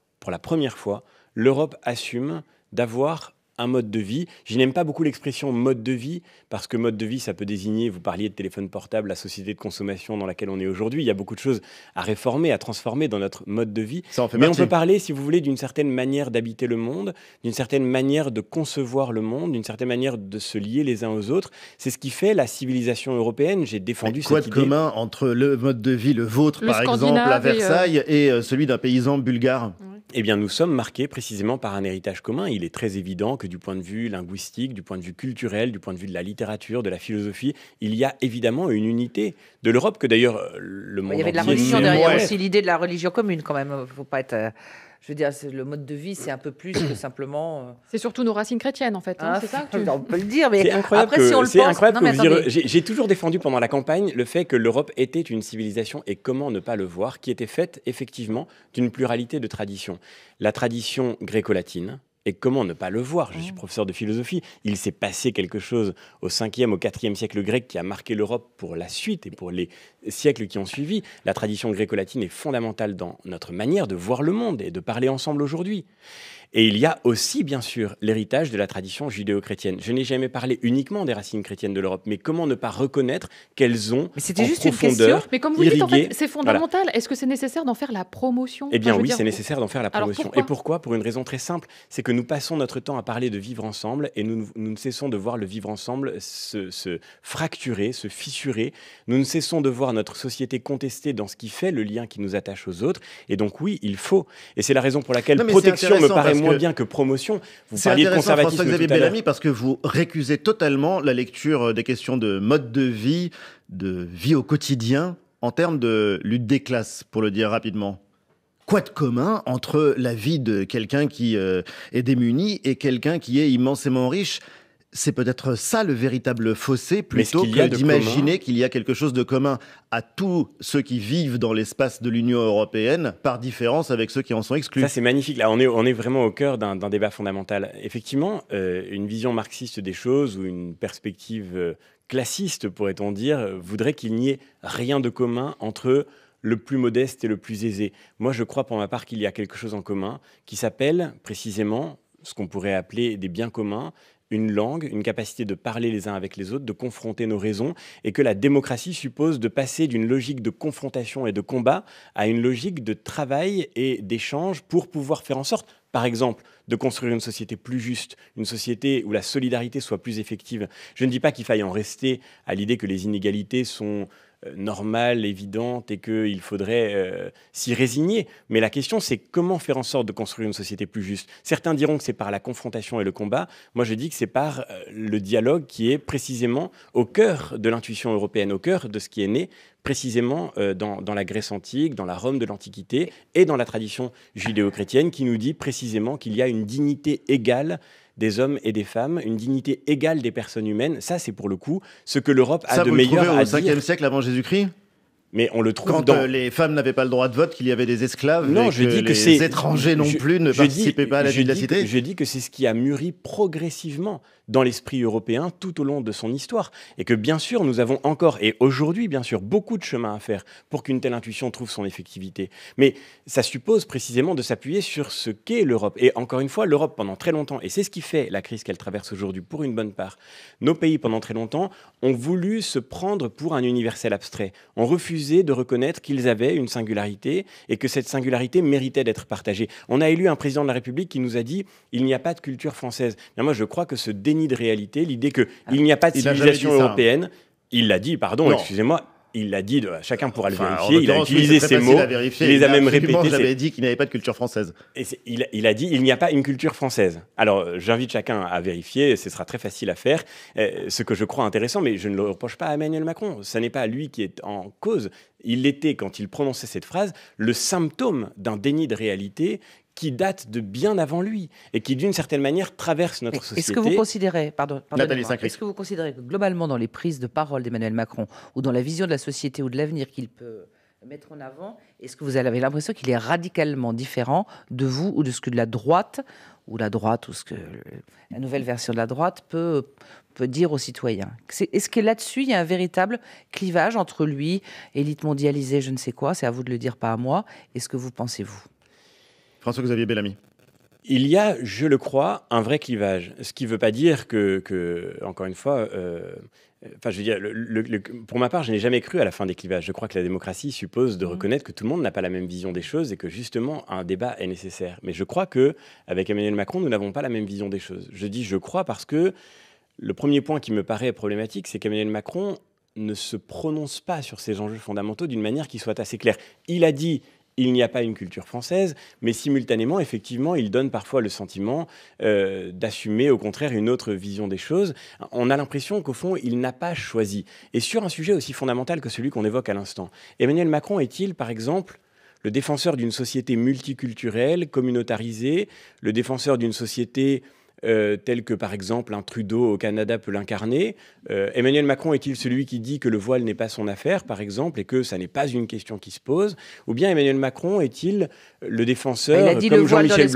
l'Europe assume d'avoir un mode de vie. Je n'aime pas beaucoup l'expression mode de vie, parce que mode de vie, ça peut désigner, vous parliez de téléphone portable, la société de consommation dans laquelle on est aujourd'hui. Il y a beaucoup de choses à réformer, à transformer dans notre mode de vie. Mais on peut parler, si vous voulez, d'une certaine manière d'habiter le monde, d'une certaine manière de concevoir le monde, d'une certaine manière de se lier les uns aux autres. C'est ce qui fait la civilisation européenne. J'ai défendu cette idée. Quoi de commun entre le mode de vie, le vôtre, par exemple, à Versailles, et celui d'un paysan bulgare ? Eh bien, nous sommes marqués précisément par un héritage commun. Il est très évident que du point de vue linguistique, du point de vue culturel, du point de vue de la littérature, de la philosophie, il y a évidemment une unité de l'Europe que d'ailleurs le monde entier... Il y avait de la religion derrière aussi, l'idée de la religion commune quand même. Il ne faut pas être... Je veux dire, le mode de vie, c'est un peu plus que simplement... C'est surtout nos racines chrétiennes, en fait. C'est ça que on peut le dire, mais c'est incroyable après, si on le pense... incroyable que vous j'ai toujours défendu pendant la campagne le fait que l'Europe était une civilisation, et comment ne pas le voir, qui était faite, effectivement, d'une pluralité de traditions. La tradition gréco-latine, Et comment ne pas le voir? Je suis professeur de philosophie. Il s'est passé quelque chose au 5e, au 4e siècle grec qui a marqué l'Europe pour la suite et pour les siècles qui ont suivi. La tradition gréco-latine est fondamentale dans notre manière de voir le monde et de parler ensemble aujourd'hui. Et il y a aussi, bien sûr, l'héritage de la tradition judéo-chrétienne. Je n'ai jamais parlé uniquement des racines chrétiennes de l'Europe, mais comment ne pas reconnaître qu'elles ont c'était en juste profondeur une question. Mais comme vous dites, en fait, c'est fondamental. Voilà. Est-ce que c'est nécessaire d'en faire la promotion? Eh bien oui, c'est nécessaire d'en faire la promotion. Pourquoi? Et pourquoi? Pour une raison très simple, c'est que nous passons notre temps à parler de vivre ensemble et nous ne cessons de voir le vivre ensemble se fracturer, se fissurer. Nous ne cessons de voir notre société contestée dans ce qui fait le lien qui nous attache aux autres. Et donc oui, il faut. Et c'est la raison pour laquelle protection me paraît moins bien que promotion. Vous parliez de conservatisme François-Xavier Bellamy, parce que vous récusez totalement la lecture des questions de mode de vie au quotidien, en termes de lutte des classes, pour le dire rapidement. Quoi de commun entre la vie de quelqu'un qui est démuni et quelqu'un qui est immensément riche? C'est peut-être ça le véritable fossé, plutôt que d'imaginer qu'il y a quelque chose de commun à tous ceux qui vivent dans l'espace de l'Union européenne, par différence avec ceux qui en sont exclus. Ça, c'est magnifique. Là, on est vraiment au cœur d'un débat fondamental. Effectivement, une vision marxiste des choses ou une perspective classiste, pourrait-on dire, voudrait qu'il n'y ait rien de commun entre le plus modeste et le plus aisé. Moi, je crois pour ma part qu'il y a quelque chose en commun qui s'appelle précisément ce qu'on pourrait appeler des biens communs, une langue, une capacité de parler les uns avec les autres, de confronter nos raisons, et que la démocratie suppose de passer d'une logique de confrontation et de combat à une logique de travail et d'échange pour pouvoir faire en sorte, par exemple, de construire une société plus juste, une société où la solidarité soit plus effective. Je ne dis pas qu'il faille en rester à l'idée que les inégalités sont normale, évidente et qu'il faudrait s'y résigner. Mais la question, c'est comment faire en sorte de construire une société plus juste. Certains diront que c'est par la confrontation et le combat. Moi, je dis que c'est par le dialogue qui est précisément au cœur de l'intuition européenne, au cœur de ce qui est né précisément dans la Grèce antique, dans la Rome de l'Antiquité et dans la tradition judéo-chrétienne qui nous dit précisément qu'il y a une dignité égale des hommes et des femmes, une dignité égale des personnes humaines. Ça, c'est pour le coup ce que l'Europe a de meilleur à dire. Ça, vous le trouvez au 5e siècle avant Jésus-Christ ? Mais on le trouve quand les femmes n'avaient pas le droit de vote, qu'il y avait des esclaves, non, et je dis que les étrangers non plus ne participaient pas à la vie de la cité. Je dis que c'est ce qui a mûri progressivement dans l'esprit européen tout au long de son histoire. Et que bien sûr, nous avons encore, et aujourd'hui bien sûr, beaucoup de chemin à faire pour qu'une telle intuition trouve son effectivité. Mais ça suppose précisément de s'appuyer sur ce qu'est l'Europe. Et encore une fois, l'Europe pendant très longtemps, et c'est ce qui fait la crise qu'elle traverse aujourd'hui pour une bonne part, nos pays pendant très longtemps ont voulu se prendre pour un universel abstrait, ont refusé de reconnaître qu'ils avaient une singularité et que cette singularité méritait d'être partagée. On a élu un président de la République qui nous a dit « il n'y a pas de culture française ». Moi, je crois que ce déni de réalité, l'idée qu'il n'y a pas de civilisation européenne, il l'a dit, pardon, excusez-moi, il l'a dit, chacun pourra le vérifier, il a utilisé ces mots, il les a même répétés. J'avais dit qu'il n'y avait pas de culture française. Et il a dit il n'y a pas une culture française. Alors j'invite chacun à vérifier, ce sera très facile à faire, ce que je crois intéressant, mais je ne le reproche pas à Emmanuel Macron, ce n'est pas lui qui est en cause. Il était, quand il prononçait cette phrase, le symptôme d'un déni de réalité qui date de bien avant lui et qui, d'une certaine manière, traverse notre société. Est-ce que vous considérez, est-ce que vous considérez que globalement, dans les prises de parole d'Emmanuel Macron ou dans la vision de la société ou de l'avenir qu'il peut mettre en avant, est-ce que vous avez l'impression qu'il est radicalement différent de vous ou de ce que la droite ou ce que la nouvelle version de la droite peut dire aux citoyens? Est-ce que là-dessus, il y a un véritable clivage entre lui, élite mondialisée, je ne sais quoi, c'est à vous de le dire, pas à moi. Est-ce que vous pensez-vous? François-Xavier Bellamy. Il y a, je le crois, un vrai clivage. Ce qui ne veut pas dire que encore une fois, je veux dire, pour ma part, je n'ai jamais cru à la fin des clivages. Je crois que la démocratie suppose de reconnaître que tout le monde n'a pas la même vision des choses et que justement, un débat est nécessaire. Mais je crois qu'avec Emmanuel Macron, nous n'avons pas la même vision des choses. Je dis je crois parce que le premier point qui me paraît problématique, c'est qu'Emmanuel Macron ne se prononce pas sur ces enjeux fondamentaux d'une manière qui soit assez claire. Il a dit il n'y a pas une culture française, mais simultanément, effectivement, il donne parfois le sentiment d'assumer, au contraire, une autre vision des choses. On a l'impression qu'au fond, il n'a pas choisi. Et sur un sujet aussi fondamental que celui qu'on évoque à l'instant, Emmanuel Macron est-il, par exemple, le défenseur d'une société multiculturelle, communautarisée, le défenseur d'une société tel que par exemple un Trudeau au Canada peut l'incarner. Emmanuel Macron est-il celui qui dit que le voile n'est pas son affaire, par exemple, et que ça n'est pas une question qui se pose? Ou bien Emmanuel Macron est-il le défenseur, comme Jean-Michel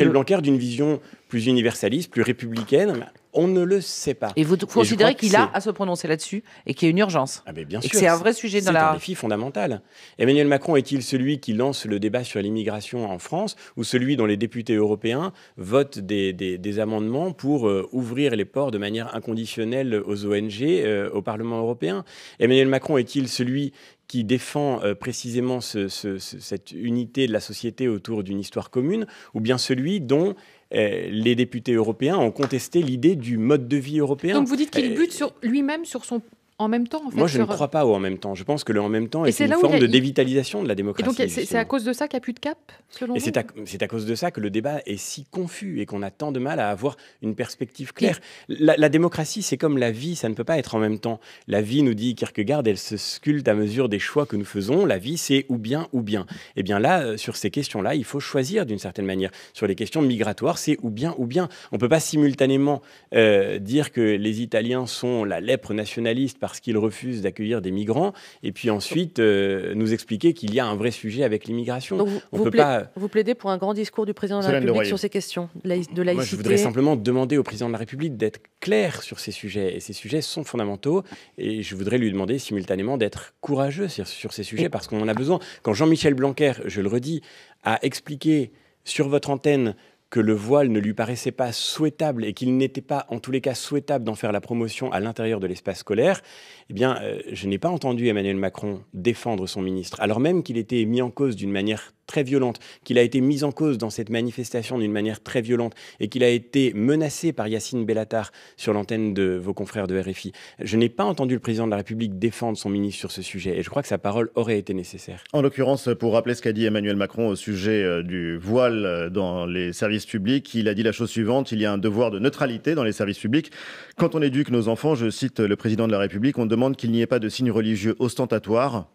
Blanquer, d'une vision plus universaliste, plus républicaine? On ne le sait pas. Et vous considérez qu'il a à se prononcer là-dessus et qu'il y a une urgence? Bien sûr. Et que c'est un vrai sujet dans C'est un défi fondamental. Emmanuel Macron est-il celui qui lance le débat sur l'immigration en France, ou celui dont les députés européens votent des amendements pour ouvrir les ports de manière inconditionnelle aux ONG au Parlement européen? Emmanuel Macron est-il celui qui défend précisément cette unité de la société autour d'une histoire commune, ou bien celui dont les députés européens ont contesté l'idée du mode de vie européen? Donc vous dites qu'il bute sur lui-même, sur son en même temps, en fait. Moi, je ne crois pas au en même temps. Je pense que le en même temps est une forme de dévitalisation de la démocratie. Et donc, c'est à cause de ça qu'il n'y a plus de cap, selon vous? C'est à cause de ça que le débat est si confus et qu'on a tant de mal à avoir une perspective claire. La démocratie, c'est comme la vie, ça ne peut pas être en même temps. La vie, nous dit Kierkegaard, elle se sculpte à mesure des choix que nous faisons. La vie, c'est ou bien ou bien. Et bien là, sur ces questions-là, il faut choisir d'une certaine manière. Sur les questions migratoires, c'est ou bien ou bien. On ne peut pas simultanément dire que les Italiens sont la lèpre nationaliste parce qu'ils refusent d'accueillir des migrants, et puis ensuite nous expliquer qu'il y a un vrai sujet avec l'immigration. Vous plaidez pour un grand discours du président de la République sur ces questions de laïcité? Moi, je voudrais simplement demander au président de la République d'être clair sur ces sujets, et ces sujets sont fondamentaux, et je voudrais lui demander simultanément d'être courageux sur ces sujets, parce qu'on en a besoin. Quand Jean-Michel Blanquer, je le redis, a expliqué sur votre antenne que le voile ne lui paraissait pas souhaitable et qu'il n'était pas, en tous les cas, souhaitable d'en faire la promotion à l'intérieur de l'espace scolaire, eh bien, je n'ai pas entendu Emmanuel Macron défendre son ministre, alors même qu'il était mis en cause d'une manière très violente, qu'il a été mis en cause dans cette manifestation d'une manière très violente et qu'il a été menacé par Yacine Bellatar sur l'antenne de vos confrères de RFI. Je n'ai pas entendu le président de la République défendre son ministre sur ce sujet, et je crois que sa parole aurait été nécessaire. En l'occurrence, pour rappeler ce qu'a dit Emmanuel Macron au sujet du voile dans les services publics, il a dit la chose suivante: il y a un devoir de neutralité dans les services publics. Quand on éduque nos enfants, je cite le président de la République, on demande qu'il n'y ait pas de signes religieux ostentatoires.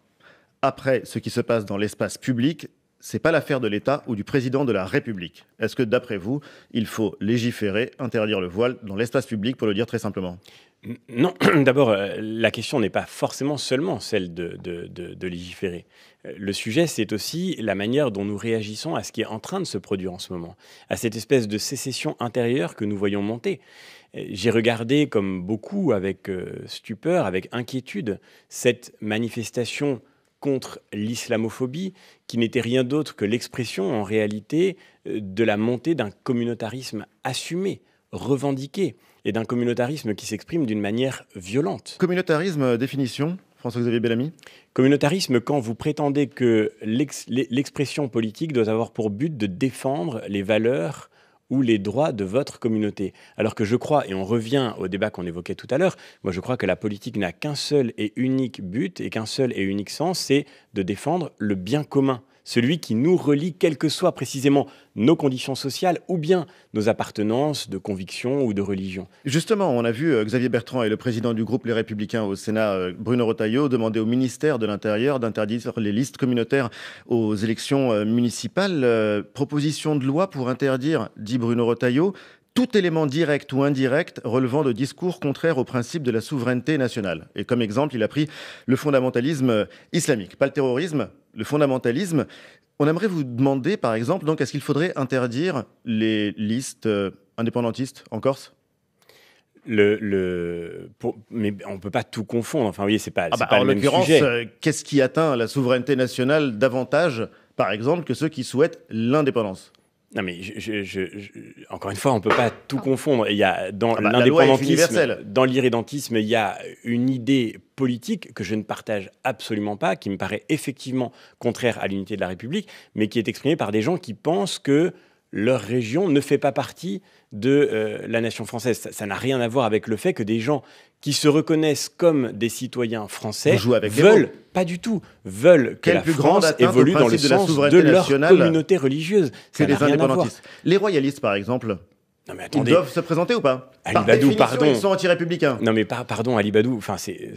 Après, ce qui se passe dans l'espace public, c'est pas l'affaire de l'État ou du président de la République. Est-ce que, d'après vous, il faut légiférer, interdire le voile dans l'espace public, pour le dire très simplement? Non, d'abord, la question n'est pas forcément seulement celle de légiférer. Le sujet, c'est aussi la manière dont nous réagissons à ce qui est en train de se produire en ce moment, à cette espèce de sécession intérieure que nous voyons monter. J'ai regardé, comme beaucoup, avec stupeur, avec inquiétude, cette manifestation contre l'islamophobie, qui n'était rien d'autre que l'expression, en réalité, de la montée d'un communautarisme assumé, revendiqué, et d'un communautarisme qui s'exprime d'une manière violente. Communautarisme, définition, François-Xavier Bellamy? Communautarisme, quand vous prétendez que l'expression politique doit avoir pour but de défendre les valeurs ou les droits de votre communauté. Alors que je crois, et on revient au débat qu'on évoquait tout à l'heure, moi je crois que la politique n'a qu'un seul et unique but et qu'un seul et unique sens, c'est de défendre le bien commun, celui qui nous relie, quelles que soient précisément nos conditions sociales ou bien nos appartenances de conviction ou de religion. Justement, on a vu Xavier Bertrand et le président du groupe Les Républicains au Sénat, Bruno Retailleau, demander au ministère de l'Intérieur d'interdire les listes communautaires aux élections municipales. Proposition de loi pour interdire, dit Bruno Retailleau, tout élément direct ou indirect relevant de discours contraires au principe de la souveraineté nationale. Et comme exemple, il a pris le fondamentalisme islamique. Pas le terrorisme, le fondamentalisme. On aimerait vous demander, par exemple, donc, est-ce qu'il faudrait interdire les listes indépendantistes en Corse ? Mais on ne peut pas tout confondre. Enfin, oui, c'est pas en le même l'occurrence, sujet. Qu'est-ce qui atteint la souveraineté nationale davantage, par exemple, que ceux qui souhaitent l'indépendance ? Non, mais encore une fois, on ne peut pas tout confondre. Il y a dans l'irrédentisme, il y a une idée politique que je ne partage absolument pas, qui me paraît effectivement contraire à l'unité de la République, mais qui est exprimée par des gens qui pensent que leur région ne fait pas partie de la nation française. Ça n'a rien à voir avec le fait que des gens qui se reconnaissent comme des citoyens français veulent que la France évolue dans le sens de leur communauté religieuse. C'est les indépendantistes. Les royalistes, par exemple. Non mais attendez. Ils doivent se présenter ou pas? Ali Par Badou, définition, pardon. ils sont anti-républicains. Non mais pardon, Ali Badou, enfin c'est...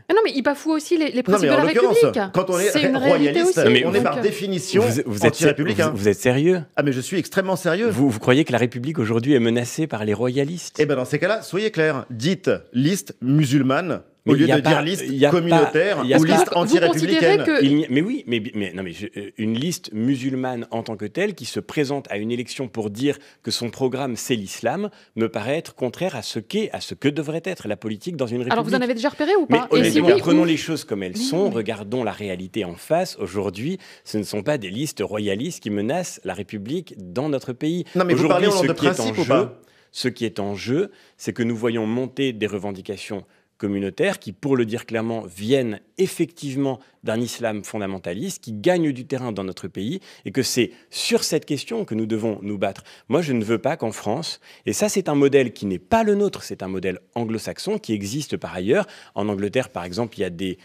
Non, mais il bafoue aussi les Non, principes mais de en la l'occurrence, République. quand on est C'est une réalité royaliste, aussi. Mais on est Donc, par définition vous êtes anti-républicain. vous êtes sérieux? Ah, mais je suis extrêmement sérieux. Vous croyez que la République aujourd'hui est menacée par les royalistes? Eh bien, dans ces cas-là, soyez clairs. Dites liste musulmane au Mais lieu y a de pas- dire liste y a pas- communautaire y a ou pas- liste Vous anti-républicaine. considérez que... Mais oui, mais non, mais une liste musulmane en tant que telle qui se présente à une élection pour dire que son programme c'est l'islam me paraît être contraire à ce que devrait être la politique dans une république. Alors, vous en avez déjà repéré ou Mais pas? Et si honnêtement, oui, prenons où? les choses comme elles sont, regardons la réalité en face. Aujourd'hui, ce ne sont pas des listes royalistes qui menacent la République dans notre pays. Non, mais vous parlez Aujourd'hui, au nom de principe ou pas? ce qui est en jeu, c'est que nous voyons monter des revendications communautaires qui, pour le dire clairement, viennent effectivement d'un islam fondamentaliste qui gagne du terrain dans notre pays et que c'est sur cette question que nous devons nous battre. Moi, je ne veux pas qu'en France, et ça c'est un modèle qui n'est pas le nôtre, c'est un modèle anglo-saxon qui existe par ailleurs. En Angleterre, par exemple, il y a des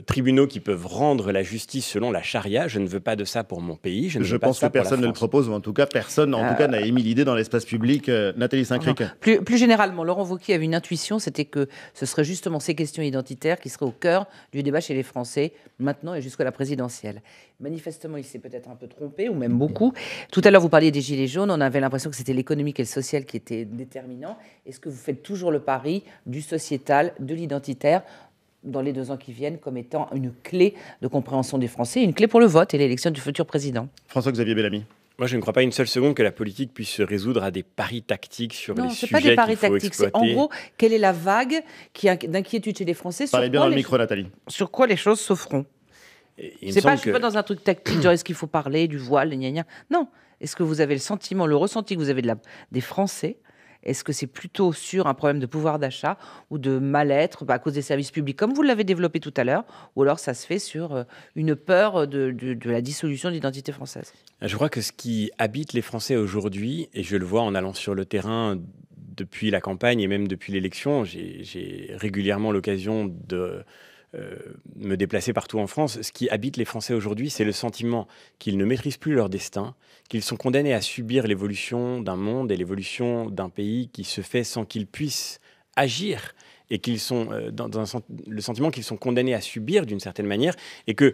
tribunaux qui peuvent rendre la justice selon la charia. Je ne veux pas de ça pour mon pays. Je pense que personne ne le propose, ou en tout cas, personne n'a émis l'idée dans l'espace public. Nathalie Saint-Cric. Plus généralement, Laurent Wauquiez avait une intuition, c'était que ce serait justement ces questions identitaires qui seraient au cœur du débat chez les Français, maintenant et jusqu'à la présidentielle. Manifestement, il s'est peut-être un peu trompé, ou même beaucoup. Tout à l'heure, vous parliez des Gilets jaunes, on avait l'impression que c'était l'économique et le social qui étaient déterminants. Est-ce que vous faites toujours le pari du sociétal, de l'identitaire, dans les 2 ans qui viennent, comme étant une clé de compréhension des Français, une clé pour le vote et l'élection du futur président? François-Xavier Bellamy. Moi, je ne crois pas une seule seconde que la politique puisse se résoudre à des paris tactiques sur les sujets qu'il faut Non, ce n'est pas des paris tactiques. C'est en exploiter. gros, quelle est la vague d'inquiétude chez les Français Parlez bien dans le micro, Nathalie. sur quoi les choses se feront? Il me C'est pas, semble je suis pas dans un truc tactique, genre est-ce qu'il faut parler du voile, gna gna. Non. Est-ce que vous avez le sentiment, le ressenti que vous avez des Français? Est-ce que c'est plutôt sur un problème de pouvoir d'achat ou de mal-être à cause des services publics, comme vous l'avez développé tout à l'heure, ou alors ça se fait sur une peur de la dissolution de l'identité française? Je crois que ce qui habite les Français aujourd'hui, et je le vois en allant sur le terrain depuis la campagne et même depuis l'élection, j'ai régulièrement l'occasion de me déplacer partout en France. Ce qui habite les Français aujourd'hui, c'est le sentiment qu'ils ne maîtrisent plus leur destin, qu'ils sont condamnés à subir l'évolution d'un monde et l'évolution d'un pays qui se fait sans qu'ils puissent agir, et qu'ils sont le sentiment qu'ils sont condamnés à subir d'une certaine manière, et que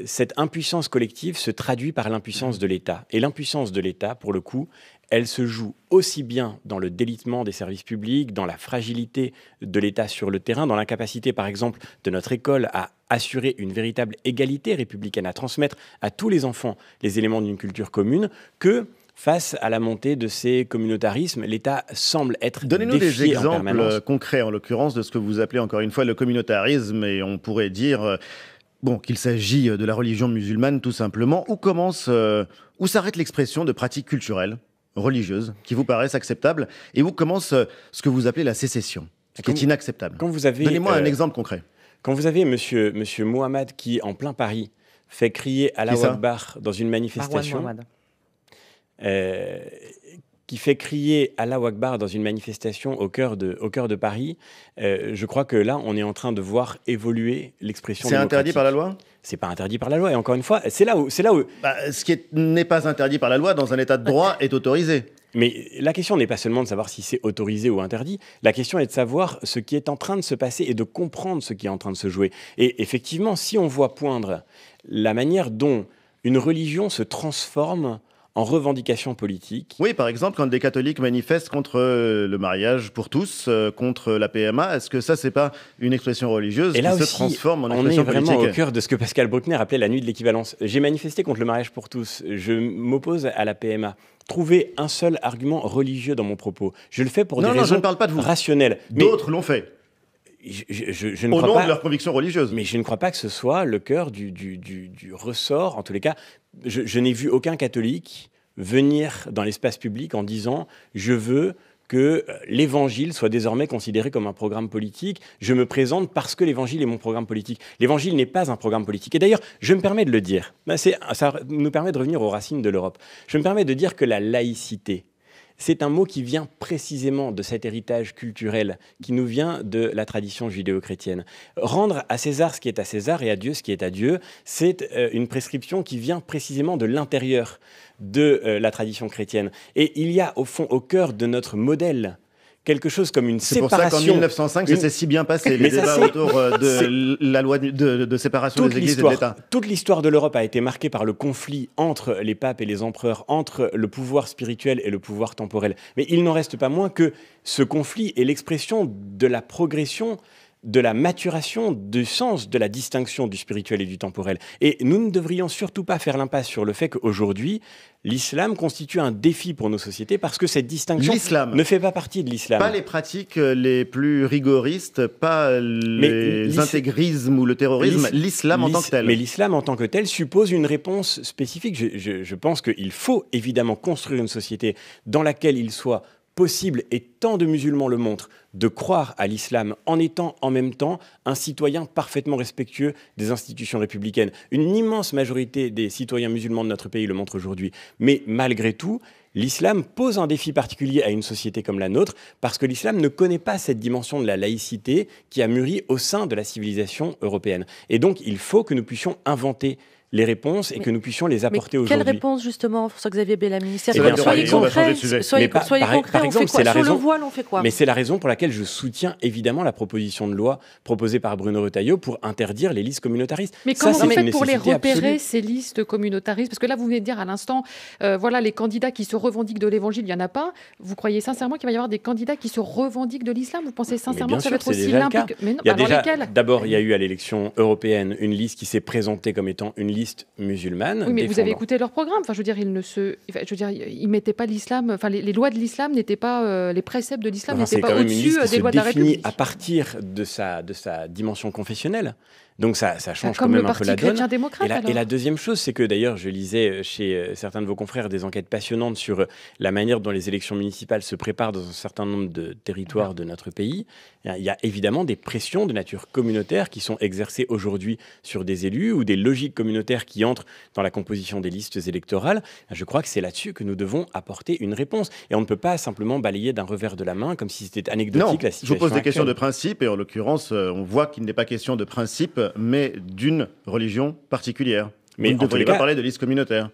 cette impuissance collective se traduit par l'impuissance de l'État. Et l'impuissance de l'État, pour le coup, elle se joue aussi bien dans le délitement des services publics, dans la fragilité de l'État sur le terrain, dans l'incapacité, par exemple, de notre école à assurer une véritable égalité républicaine, à transmettre à tous les enfants les éléments d'une culture commune, que face à la montée de ces communautarismes, l'État semble être Donnez-nous des défié en permanence. exemples concrets, en l'occurrence, de ce que vous appelez encore une fois le communautarisme, et on pourrait dire qu'il s'agit de la religion musulmane tout simplement. Où s'arrête l'expression de pratiques culturelles, religieuses, qui vous paraissent acceptables, et où commence ce que vous appelez la sécession, ce qui est inacceptable? Donnez-moi un exemple concret. Quand vous avez monsieur Mohamed qui, en plein Paris, fait crier Allahu Akbar dans une manifestation... qui fait crier Allahu Akbar dans une manifestation au cœur de Paris, je crois que là, on est en train de voir évoluer l'expression démocratique. C'est interdit par la loi ? C'est pas interdit par la loi. Et encore une fois, c'est là où... ce qui n'est pas interdit par la loi dans un état de droit est autorisé. Mais la question n'est pas seulement de savoir si c'est autorisé ou interdit. La question est de savoir ce qui est en train de se passer et de comprendre ce qui est en train de se jouer. Et effectivement, si on voit poindre la manière dont une religion se transforme en revendication politique. Oui, par exemple, quand des catholiques manifestent contre le mariage pour tous, contre la PMA, est-ce que ça, c'est pas une expression religieuse qui se transforme en expression politique ? On est vraiment au cœur de ce que Pascal Bruckner appelait la nuit de l'équivalence. J'ai manifesté contre le mariage pour tous. Je m'oppose à la PMA. Trouver un seul argument religieux dans mon propos. Je le fais pour des raisons je ne parle pas de vous. Rationnelles. D'autres l'ont fait. Je ne au crois nom pas, de leurs convictions religieuses. Mais je ne crois pas que ce soit le cœur du ressort. En tous les cas, je n'ai vu aucun catholique venir dans l'espace public en disant « je veux que l'évangile soit désormais considéré comme un programme politique. Je me présente parce que l'évangile est mon programme politique. » L'évangile n'est pas un programme politique. Et d'ailleurs, je me permets de le dire. Ça nous permet de revenir aux racines de l'Europe. Je me permets de dire que la laïcité, c'est un mot qui vient précisément de cet héritage culturel qui nous vient de la tradition judéo-chrétienne. Rendre à César ce qui est à César et à Dieu ce qui est à Dieu, c'est une prescription qui vient précisément de l'intérieur de la tradition chrétienne. Et il y a au fond, au cœur de notre modèle, quelque chose comme une séparation. C'est pour ça qu'en 1905, ça s'est si bien passé, les débats autour de la loi de séparation des églises et de l'État. Toute l'histoire de l'Europe a été marquée par le conflit entre les papes et les empereurs, entre le pouvoir spirituel et le pouvoir temporel. Mais il n'en reste pas moins que ce conflit est l'expression de la progression, de la maturation, du sens de la distinction du spirituel et du temporel. Et nous ne devrions surtout pas faire l'impasse sur le fait qu'aujourd'hui, l'islam constitue un défi pour nos sociétés parce que cette distinction ne fait pas partie de l'islam. Pas les pratiques les plus rigoristes, pas les intégrismes ou le terrorisme, l'islam en tant que tel. Mais l'islam en tant que tel suppose une réponse spécifique. Je pense qu'il faut évidemment construire une société dans laquelle il soit possible, et tant de musulmans le montrent, de croire à l'islam en étant en même temps un citoyen parfaitement respectueux des institutions républicaines. Une immense majorité des citoyens musulmans de notre pays le montrent aujourd'hui. Mais malgré tout, l'islam pose un défi particulier à une société comme la nôtre parce que l'islam ne connaît pas cette dimension de la laïcité qui a mûri au sein de la civilisation européenne. Et donc, il faut que nous puissions inventer les réponses et que nous puissions les apporter aujourd'hui. Quelle réponse, justement, François-Xavier Bellamy? Soyez concret, on fait quoi? Sur le voile, on fait quoi? Mais c'est la raison pour laquelle je soutiens évidemment la proposition de loi proposée par Bruno Retailleau pour interdire les listes communautaristes. Mais comment vous faites pour les repérer, ces listes communautaristes? Parce que là, vous venez de dire à l'instant, voilà, les candidats qui se revendiquent de l'évangile, il n'y en a pas. Vous croyez sincèrement qu'il va y avoir des candidats qui se revendiquent de l'islam? Vous pensez sincèrement que ça va être aussi limpide? D'abord, il y a eu à l'élection européenne une liste qui s'est présentée comme étant une liste musulmane. Oui, mais vous avez écouté leur programme. Enfin, je veux dire, ils mettaient pas l'islam. Enfin, les lois de l'islam n'étaient pas, les préceptes de l'islam n'étaient pas au-dessus des lois de la République. À partir de sa dimension confessionnelle. Donc ça change quand même un peu la donne. Et la deuxième chose, c'est que d'ailleurs, je lisais chez certains de vos confrères des enquêtes passionnantes sur la manière dont les élections municipales se préparent dans un certain nombre de territoires de notre pays. Il y a évidemment des pressions de nature communautaire qui sont exercées aujourd'hui sur des élus ou des logiques communautaires qui entrent dans la composition des listes électorales. Je crois que c'est là-dessus que nous devons apporter une réponse. Et on ne peut pas simplement balayer d'un revers de la main comme si c'était anecdotique la situation. Je vous pose des questions de principe et en l'occurrence, on voit qu'il n'est pas question de principe, mais d'une religion particulière. Mais vous ne devriez pas parler de liste communautaire.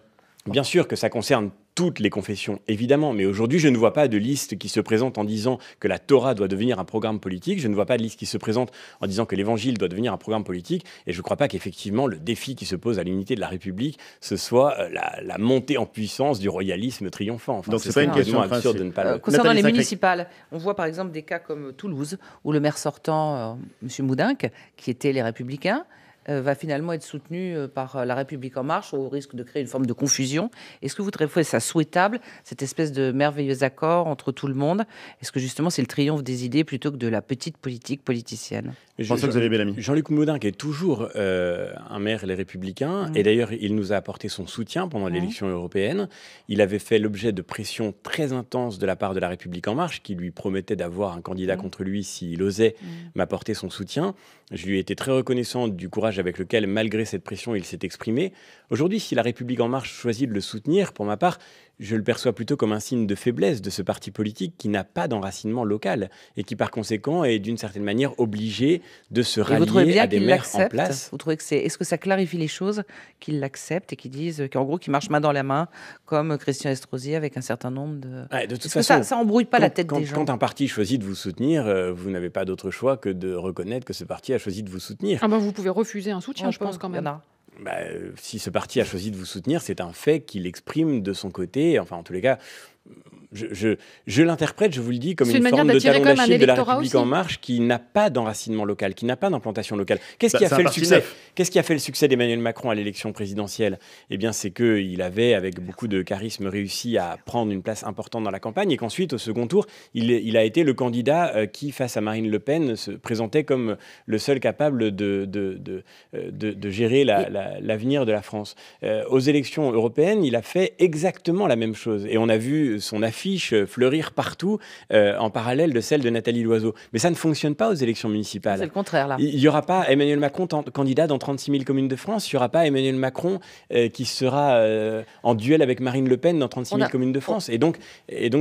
Bien sûr que ça concerne toutes les confessions, évidemment, mais aujourd'hui, je ne vois pas de liste qui se présente en disant que la Torah doit devenir un programme politique, je ne vois pas de liste qui se présente en disant que l'Évangile doit devenir un programme politique, et je ne crois pas qu'effectivement, le défi qui se pose à l'unité de la République, ce soit la montée en puissance du royalisme triomphant. Enfin, donc c'est pas une question absurde de ne pas... Concernant les municipales, on voit par exemple des cas comme Toulouse, où le maire sortant, M. Moudinque, qui était les Républicains, va finalement être soutenu par La République En Marche au risque de créer une forme de confusion. Est-ce que vous trouvez ça souhaitable, cette espèce de merveilleux accord entre tout le monde? Est-ce que justement c'est le triomphe des idées plutôt que de la petite politique politicienne? Jean-Luc Moudinque est toujours un maire Les Républicains, et d'ailleurs il nous a apporté son soutien pendant l'élection européenne. Il avait fait l'objet de pressions très intenses de la part de La République En Marche, qui lui promettait d'avoir un candidat contre lui s'il osait m'apporter son soutien. Je lui ai été très reconnaissant du courage avec lequel, malgré cette pression, il s'est exprimé. Aujourd'hui, si La République En Marche choisit de le soutenir, pour ma part, je le perçois plutôt comme un signe de faiblesse de ce parti politique qui n'a pas d'enracinement local et qui, par conséquent, est d'une certaine manière obligé de se rallier à des maires en place. Vous trouvez que est-ce que ça clarifie les choses, qu'ils l'acceptent et qu'ils disent qu'en gros, qu'ils marchent main dans la main, comme Christian Estrosi avec un certain nombre de... De toute façon, ça embrouille pas la tête des gens. Quand un parti choisit de vous soutenir, vous n'avez pas d'autre choix que de reconnaître que ce parti a choisi de vous soutenir. Vous pouvez refuser un soutien, je pense quand même. Si ce parti a choisi de vous soutenir, c'est un fait qu'il exprime de son côté. Enfin, en tous les cas, je l'interprète, je vous le dis, comme une forme de talon d'Achille de La République En Marche qui n'a pas d'enracinement local, qui n'a pas d'implantation locale. Qu'est-ce qui a fait le succès d'Emmanuel Macron à l'élection présidentielle? Eh bien, c'est qu'il avait, avec beaucoup de charisme, réussi à prendre une place importante dans la campagne et qu'ensuite, au second tour, il a été le candidat qui, face à Marine Le Pen, se présentait comme le seul capable de gérer l'avenir de la France. Aux élections européennes, il a fait exactement la même chose. Et on a vu son affiche fiche fleurir partout en parallèle de celle de Nathalie Loiseau. Mais ça ne fonctionne pas aux élections municipales. C'est le contraire, là. Il n'y aura pas Emmanuel Macron candidat dans 36 000 communes de France. Il n'y aura pas Emmanuel Macron qui sera en duel avec Marine Le Pen dans 36 000 communes de France. Et donc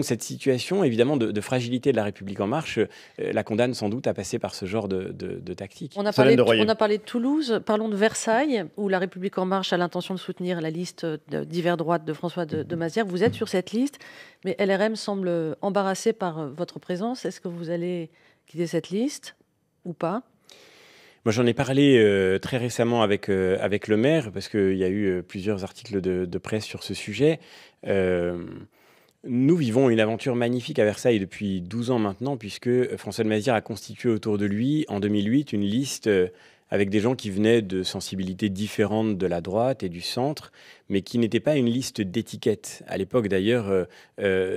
cette situation, évidemment, de fragilité de la République En Marche, la condamne sans doute à passer par ce genre de tactique. On a parlé de Toulouse, parlons de Versailles, où la République En Marche a l'intention de soutenir la liste d'hiver droite de François de Mazières. Vous êtes sur cette liste, mais LRM semble embarrassé par votre présence. Est-ce que vous allez quitter cette liste ou pas ? Moi, j'en ai parlé très récemment avec le maire, parce qu'il y a eu plusieurs articles de presse sur ce sujet. Nous vivons une aventure magnifique à Versailles depuis 12 ans maintenant, puisque François de Mazières a constitué autour de lui, en 2008, une liste avec des gens qui venaient de sensibilités différentes de la droite et du centre, mais qui n'était pas une liste d'étiquettes. À l'époque, d'ailleurs,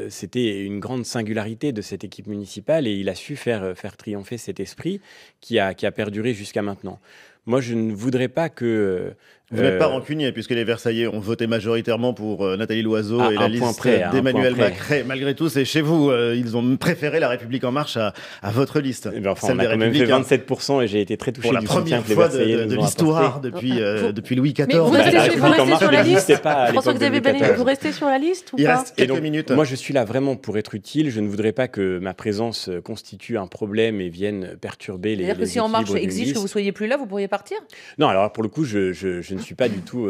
c'était une grande singularité de cette équipe municipale, et il a su faire triompher cet esprit qui a perduré jusqu'à maintenant. Moi, je ne voudrais pas que... Vous n'êtes pas rancunier, puisque les Versaillais ont voté majoritairement pour Nathalie Loiseau et la liste d'Emmanuel Macron. Malgré tout, c'est chez vous. Ils ont préféré la République En Marche à votre liste. On a quand même fait 27% et j'ai été très touché du soutien que les Versaillais nous ont apporté. Pour la première fois de l'histoire depuis Louis XIV. Vous restez sur la liste, François-Xavier Bellamy, vous restez sur la liste ou pas ? Il reste quelques minutes. Moi, je suis là vraiment pour être utile. Je ne voudrais pas que ma présence constitue un problème et vienne perturber les C'est-à-dire que si En Marche exige que vous soyez plus là, vous pourriez partir ? Non, alors pour le coup, je ne suis pas du tout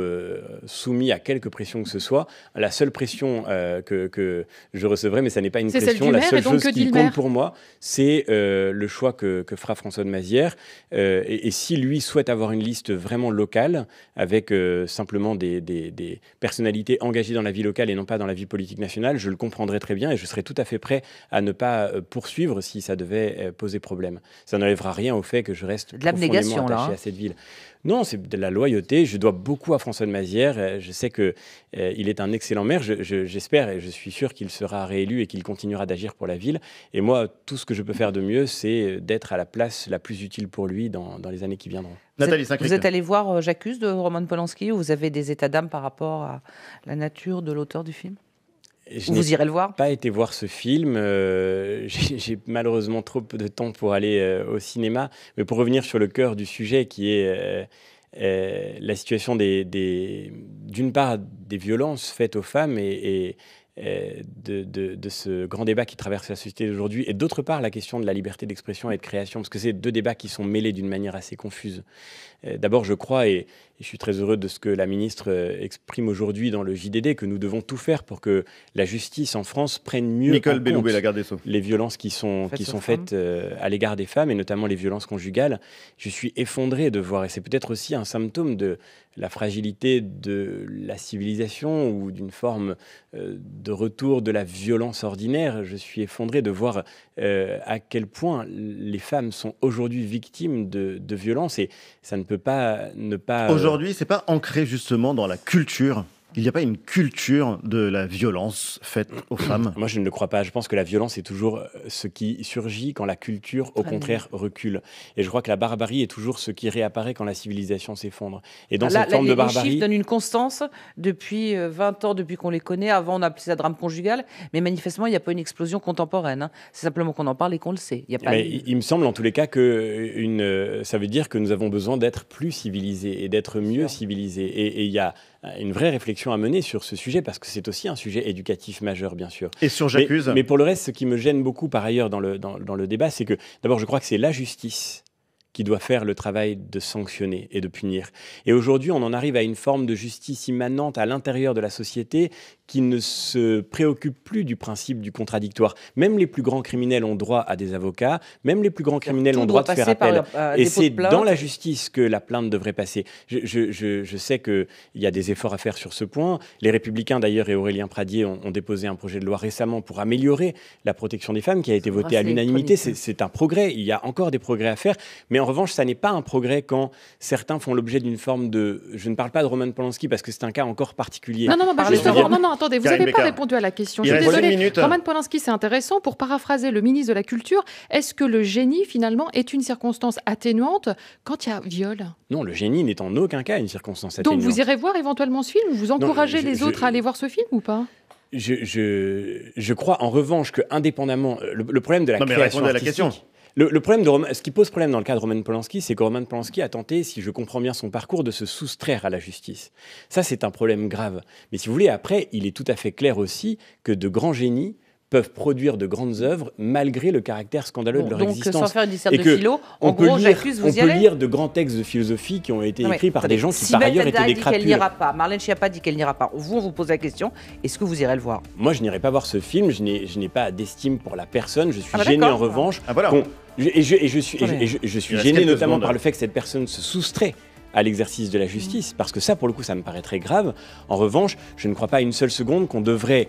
soumis à quelque pression que ce soit. La seule pression que je recevrai, mais ça n'est pas une pression, la seule chose qui compte pour moi, c'est le choix que fera François de Mazières. Et si lui souhaite avoir une liste vraiment locale, avec simplement des personnalités engagées dans la vie locale et non pas dans la vie politique nationale, je le comprendrai très bien et je serai tout à fait prêt à ne pas poursuivre si ça devait poser problème. Ça n'enlèvera rien au fait que je reste profondément attaché à cette ville. Non, c'est de la loyauté. Je dois beaucoup à François de Mazières. Je sais qu'il est un excellent maire. J'espère et je suis sûr qu'il sera réélu et qu'il continuera d'agir pour la ville. Et moi, tout ce que je peux faire de mieux, c'est d'être à la place la plus utile pour lui dans les années qui viendront. Vous êtes allé voir J'accuse de Roman Polanski, où vous avez des états d'âme par rapport à la nature de l'auteur du film ? Vous irez le voir ? Je n'ai pas été voir ce film. J'ai malheureusement trop peu de temps pour aller au cinéma. Mais pour revenir sur le cœur du sujet, qui est la situation d'une part des violences faites aux femmes et de ce grand débat qui traverse la société d'aujourd'hui, et d'autre part la question de la liberté d'expression et de création, parce que c'est deux débats qui sont mêlés d'une manière assez confuse. D'abord, je crois, et je suis très heureux de ce que la ministre exprime aujourd'hui dans le JDD, que nous devons tout faire pour que la justice en France prenne mieux en compte la garde des Sceaux, les violences qui sont faites à l'égard des femmes, et notamment les violences conjugales. Je suis effondré de voir, et c'est peut-être aussi un symptôme de la fragilité de la civilisation ou d'une forme de retour de la violence ordinaire. Je suis effondré de voir à quel point les femmes sont aujourd'hui victimes de violences, et ça ne peut pas ne pas... Aujourd'hui, c'est pas ancré justement dans la culture? Il n'y a pas une culture de la violence faite aux femmes? Moi, je ne le crois pas. Je pense que la violence est toujours ce qui surgit quand la culture, au contraire, recule. Et je crois que la barbarie est toujours ce qui réapparaît quand la civilisation s'effondre. Et dans cette forme de barbarie... Les chiffres donnent une constance depuis 20 ans, depuis qu'on les connaît. Avant, on appelait ça drame conjugal. Mais manifestement, il n'y a pas une explosion contemporaine. C'est simplement qu'on en parle et qu'on le sait. Il me semble, en tous les cas, que ça veut dire que nous avons besoin d'être plus civilisés et d'être mieux civilisés. Et il y a une vraie réflexion à mener sur ce sujet, parce que c'est aussi un sujet éducatif majeur, bien sûr. Et sur J'accuse. Mais pour le reste, ce qui me gêne beaucoup par ailleurs dans le débat, c'est que d'abord, je crois que c'est la justice qui doit faire le travail de sanctionner et de punir. Et aujourd'hui, on en arrive à une forme de justice immanente à l'intérieur de la société qui ne se préoccupe plus du principe du contradictoire. Même les plus grands criminels ont droit à des avocats, même les plus grands criminels ont droit de faire appel. Et c'est dans la justice que la plainte devrait passer. Je sais qu'il y a des efforts à faire sur ce point. Les Républicains, d'ailleurs, et Aurélien Pradier ont déposé un projet de loi récemment pour améliorer la protection des femmes, qui a été voté à l'unanimité. C'est un progrès. Il y a encore des progrès à faire. Mais en revanche, ça n'est pas un progrès quand certains font l'objet d'une forme de... Je ne parle pas de Roman Polanski parce que c'est un cas encore particulier. Non, attendez, vous n'avez pas répondu à la question. Je suis désolée. Roman Polanski, c'est intéressant. Pour paraphraser le ministre de la Culture, est-ce que le génie, finalement, est une circonstance atténuante quand il y a viol? Non, le génie n'est en aucun cas une circonstance atténuante. Donc vous irez voir éventuellement ce film? Vous encouragez les autres à aller voir ce film ou pas? Je crois en revanche que indépendamment, le problème de la création à la artistique, question. Le problème ce qui pose problème dans le cas de Roman Polanski, c'est que Roman Polanski a tenté, si je comprends bien son parcours, de se soustraire à la justice. Ça, c'est un problème grave. Mais si vous voulez, après, il est tout à fait clair aussi que de grands génies peuvent produire de grandes œuvres malgré le caractère scandaleux de leur existence. Donc, sans faire une disserte de philo, en gros, j'accuse, vous y allez. On peut lire de grands textes de philosophie qui ont été écrits par des gens qui, par ailleurs, étaient des crapules. Marlène Schiappa dit qu'elle n'ira pas. Vous, on vous pose la question, est-ce que vous irez le voir? Moi, je n'irai pas voir ce film. Je n'ai pas d'estime pour la personne. Je suis gêné, en revanche. Je suis gêné notamment par le fait que cette personne se soustrait à l'exercice de la justice, parce que ça, pour le coup, ça me paraît très grave. En revanche, je ne crois pas une seule seconde qu'on devrait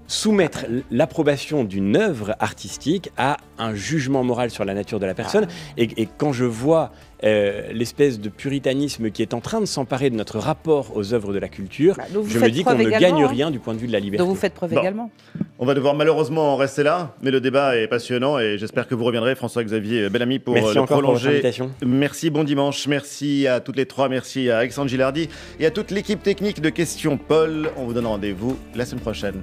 soumettre l'approbation d'une œuvre artistique à un jugement moral sur la nature de la personne. Et quand je vois l'espèce de puritanisme qui est en train de s'emparer de notre rapport aux œuvres de la culture, je me dis qu'on ne gagne rien du point de vue de la liberté. Donc vous faites preuve également. On va devoir malheureusement en rester là, mais le débat est passionnant et j'espère que vous reviendrez, François-Xavier Bellamy, pour le prolonger. Merci, bon dimanche. Merci à toutes les trois. Merci à Alexandre Gilardi et à toute l'équipe technique de Questions Paul. On vous donne rendez-vous la semaine prochaine.